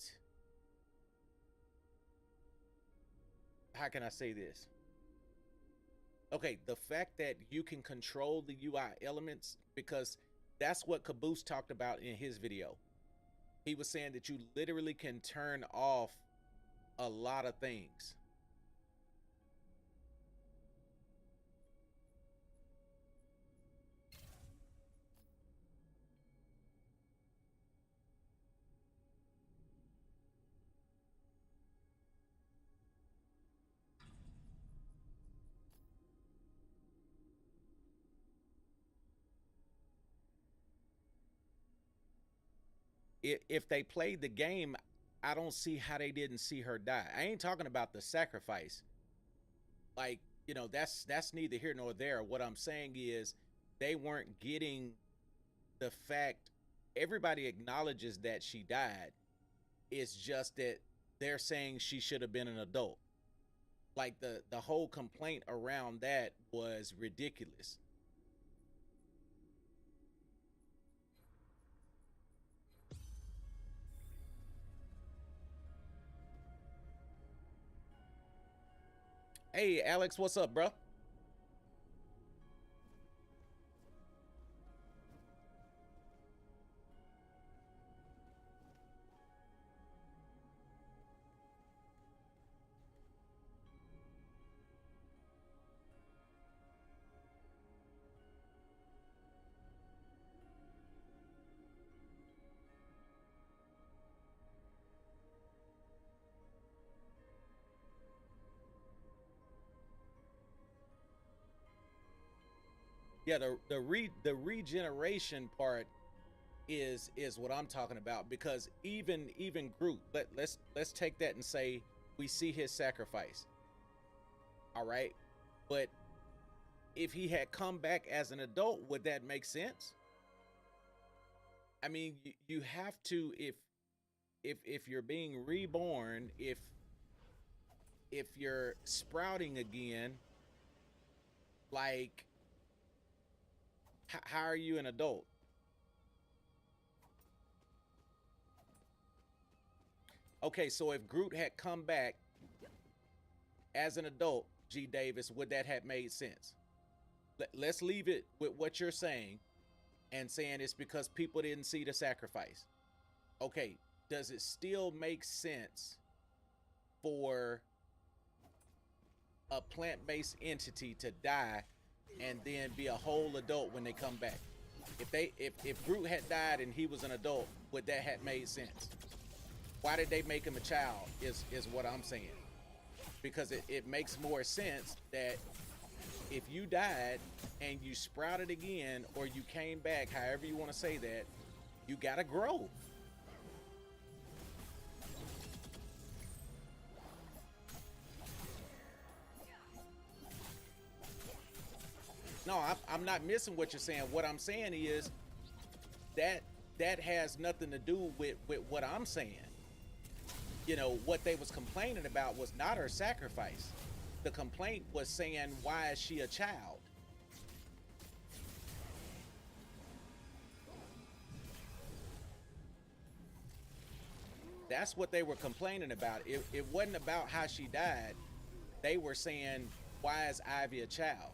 how can I say this? Okay, the fact that you can control the UI elements, because that's what Caboose talked about in his video. He was saying that you literally can turn off a lot of things. If they played the game, I don't see how they didn't see her die. I ain't talking about the sacrifice. Like, that's neither here nor there. What I'm saying is they weren't getting the fact. Everybody acknowledges that she died. It's just that they're saying she should have been an adult. Like, the whole complaint around that was ridiculous. Hey, Alex, what's up, bro? Yeah, the regeneration part is what I'm talking about, because even Groot, let's take that and say we see his sacrifice. All right? But if he had come back as an adult, would that make sense? I mean, you have to, if you're being reborn, if you're sprouting again, like, how are you an adult? Okay, so if Groot had come back as an adult, G Davis, would that have made sense? Let's leave it with what you're saying and saying it's because people didn't see the sacrifice. Okay, does it still make sense for a plant-based entity to die and then be a whole adult when they come back? If Groot had died and he was an adult, would that have made sense? Why did they make him a child is what I'm saying. Because it makes more sense that if you died and you sprouted again, or you came back, however you want to say that, you gotta grow. No, I'm not missing what you're saying. What I'm saying is that has nothing to do with what I'm saying. What they was complaining about was not her sacrifice. the complaint was saying, why is she a child? That's what they were complaining about. It wasn't about how she died. They were saying, why is Ivy a child?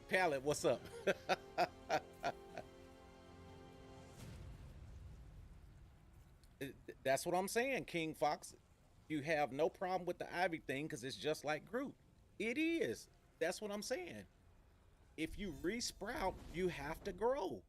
Pallet, what's up? That's what I'm saying, King Fox. You have no problem with the Ivy thing because it's just like Groot. It is. That's what I'm saying. If you resprout, you have to grow.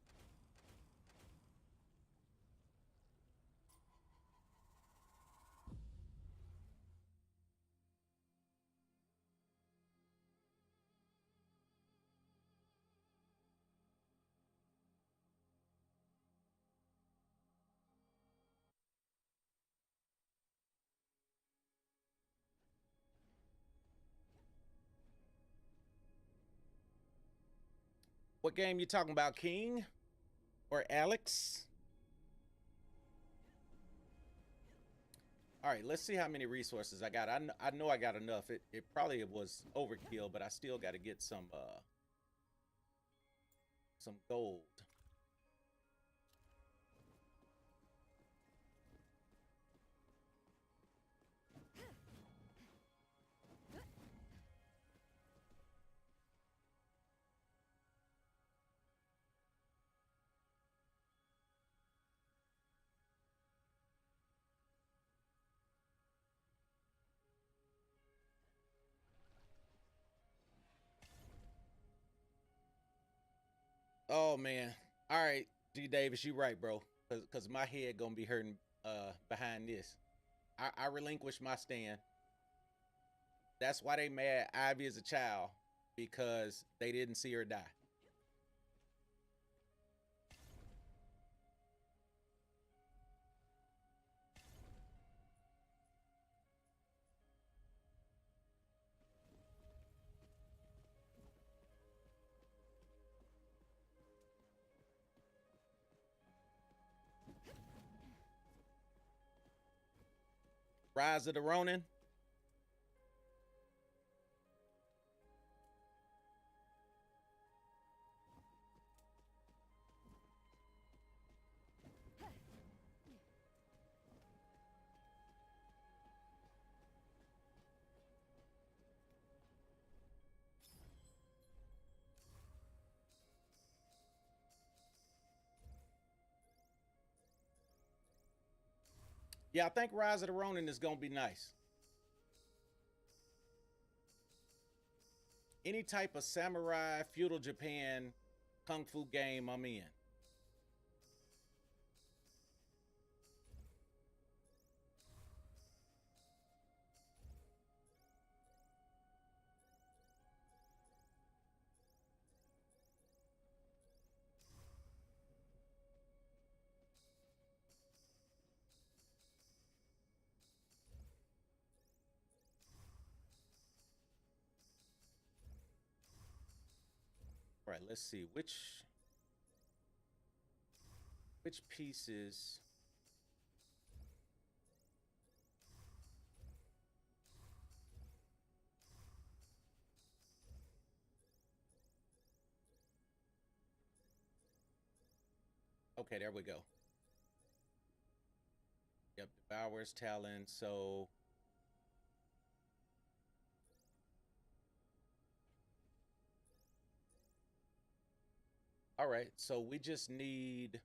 What game you talking about, King or Alex? All right, let's see how many resources I got. I know I got enough. It probably was overkill, but I still got to get some gold. Oh man. All right, D Davis, you right, bro. Cause my head gonna be hurting behind this. I relinquished my stand. That's why they mad Ivy as a child, because they didn't see her die. Rise of the Ronin. Yeah, I think Rise of the Ronin is gonna be nice. Any type of samurai, feudal Japan, kung fu game, I'm in. All right, let's see which pieces. Okay, there we go. Yep, Devourer's Talon. So, all right. So we just need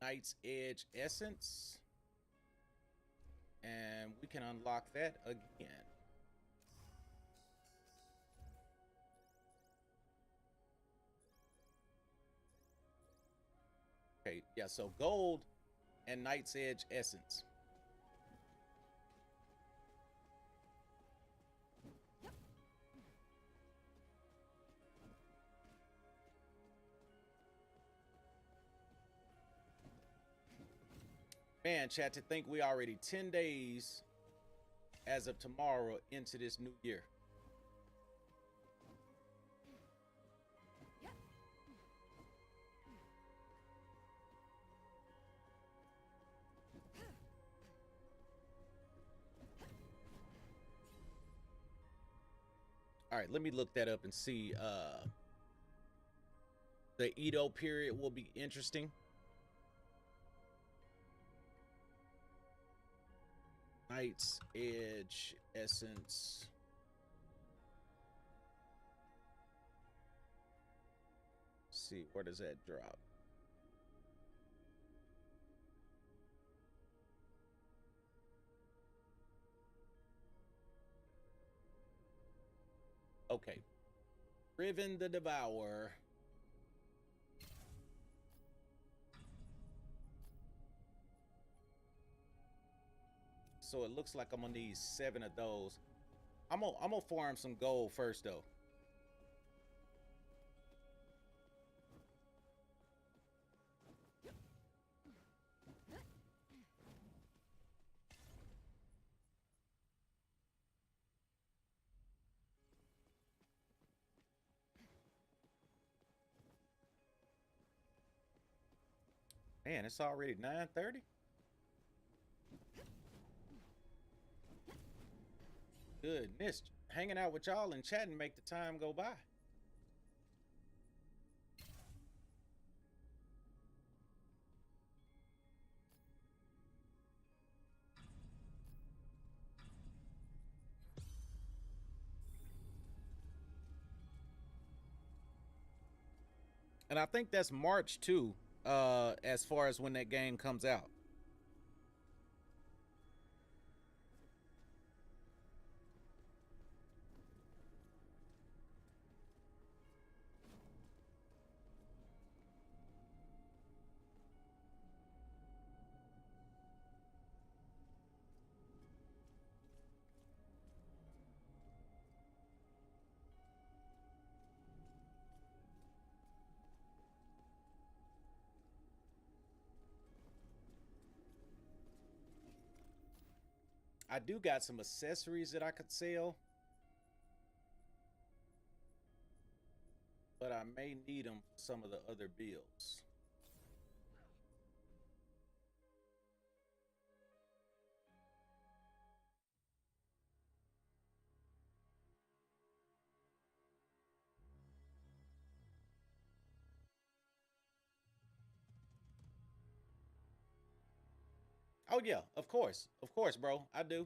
Knight's Edge Essence, and we can unlock that again. Okay, yeah, so gold and Knight's Edge essence. Man, chat, to think we already 10 days as of tomorrow into this new year. All right, let me look that up and see. The Edo period will be interesting. Knight's Edge essence. Let's see, where does that drop? Okay. Riven the Devourer. So it looks like I'm gonna need 7 of those. I'm gonna farm some gold first though. Man, it's already 9:30. Goodness, hanging out with y'all and chatting make the time go by. And I think that's March too, as far as when that game comes out. I do got some accessories that I could sell, but I may need them for some of the other builds. Oh yeah, of course, bro. I do.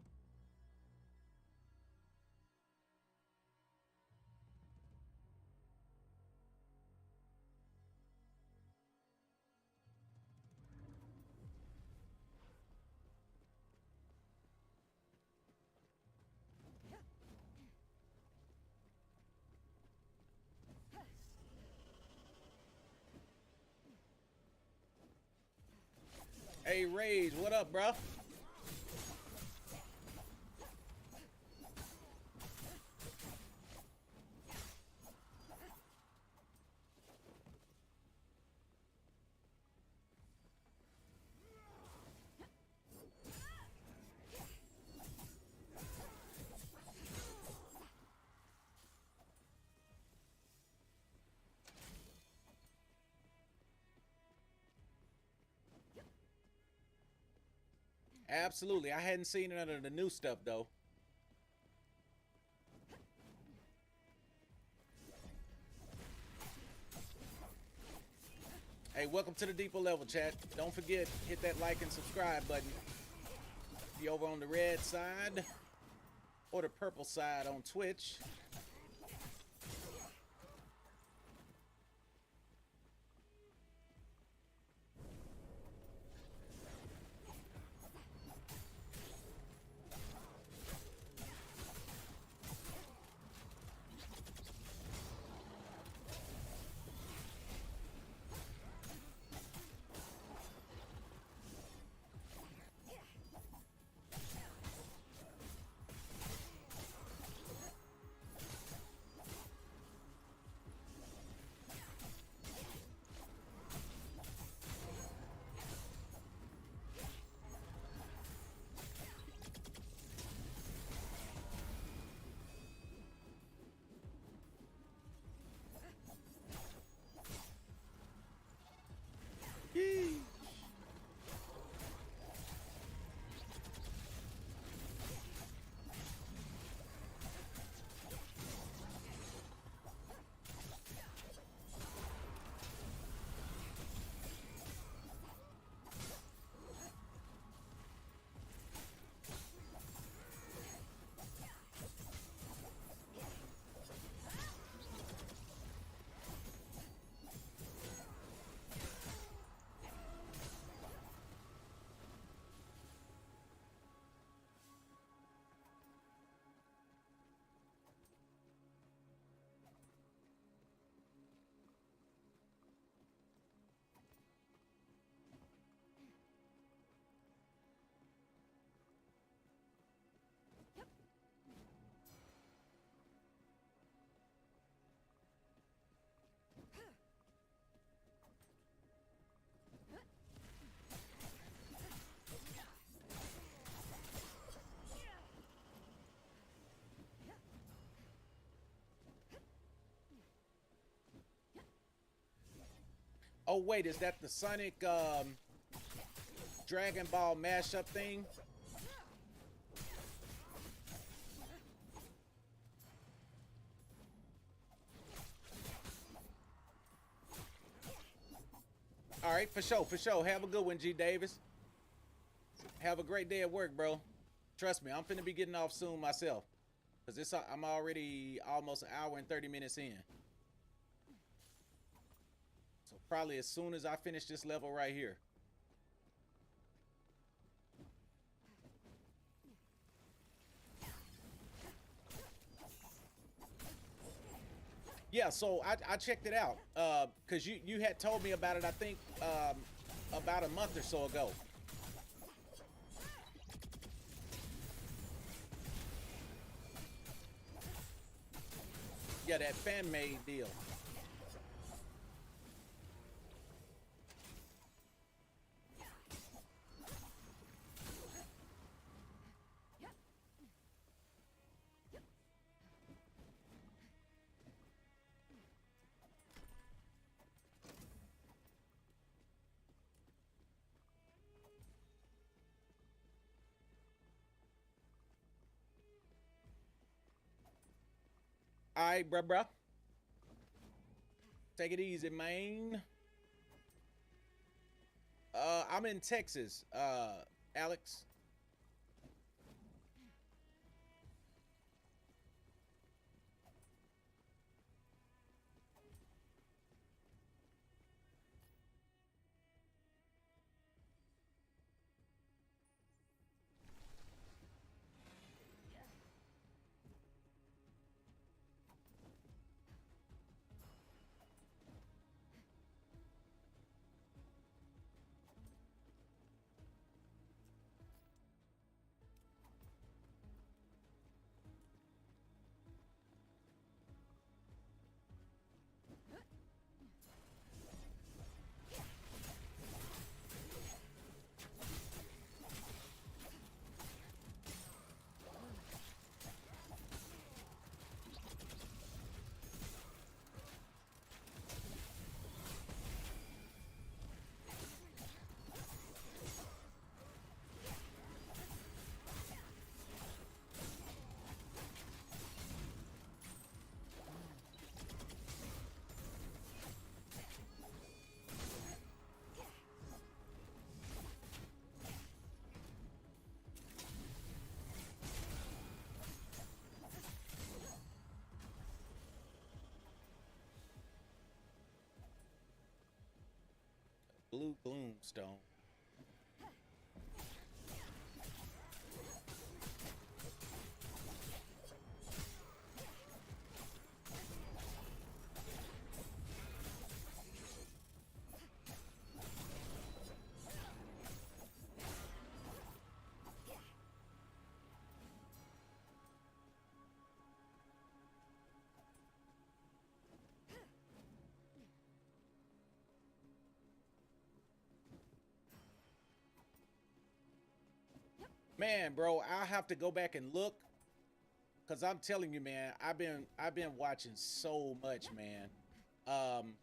Hey, Rage, what up, bro? Absolutely. I hadn't seen none of the new stuff though. Hey, welcome to the deeper level, chat. Don't forget, hit that like and subscribe button. If you're over on the red side or the purple side on Twitch. Oh wait, is that the Sonic Dragon Ball mashup thing? All right, for sure, for sure. Have a good one, G Davis. Have a great day at work, bro. Trust me, I'm finna be getting off soon myself. Cause I'm already almost an hour and 30 minutes in. So probably as soon as I finish this level right here. Yeah, so I checked it out. Cause you had told me about it, I think about a month or so ago. Yeah, that fan made deal. All right, bruh. Take it easy, man. I'm in Texas, Alex. Blue Gloomstone. Man, bro, I'll have to go back and look. Cause I'm telling you, man, I've been watching so much, man. Um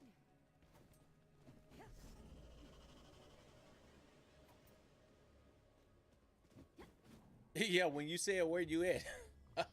yeah, when you said where you at. I've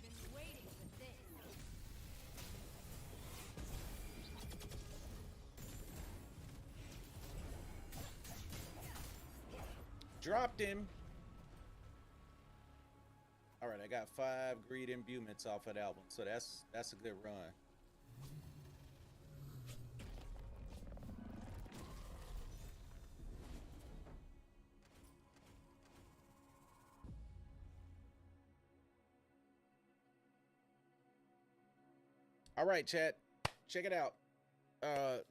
been waiting for this. Dropped him. All right, I got 5 greed imbuements off of that one, so that's a good run. All right, chat, check it out.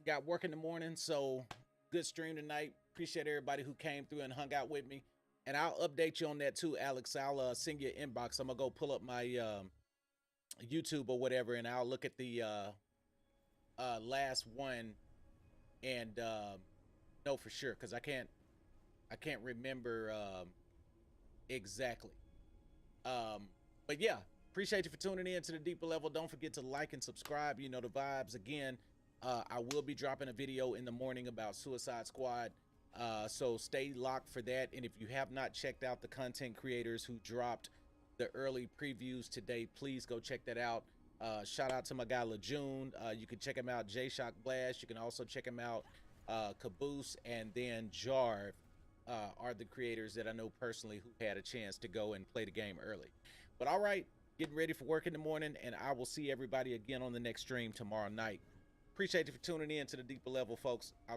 Got work in the morning, so Good stream tonight. Appreciate everybody who came through and hung out with me. And I'll update you on that too, Alex. I'll send you an inbox. I'm gonna go pull up my YouTube or whatever, and I'll look at the last one and know for sure, because I can't remember exactly. But yeah, appreciate you for tuning in to the Deeper Level. Don't forget to like and subscribe. You know the vibes. Again, I will be dropping a video in the morning about Suicide Squad. So stay locked for that. And if you have not checked out the content creators who dropped the early previews today, please go check that out. Shout out to my guy Lejeune. You can check him out, J-Shock Blast. You can also check him out, Caboose, and then Jarv are the creators that I know personally who had a chance to go and play the game early. But all right, getting ready for work in the morning, and I will see everybody again on the next stream tomorrow night. Appreciate you for tuning in to the Deeper Level, folks.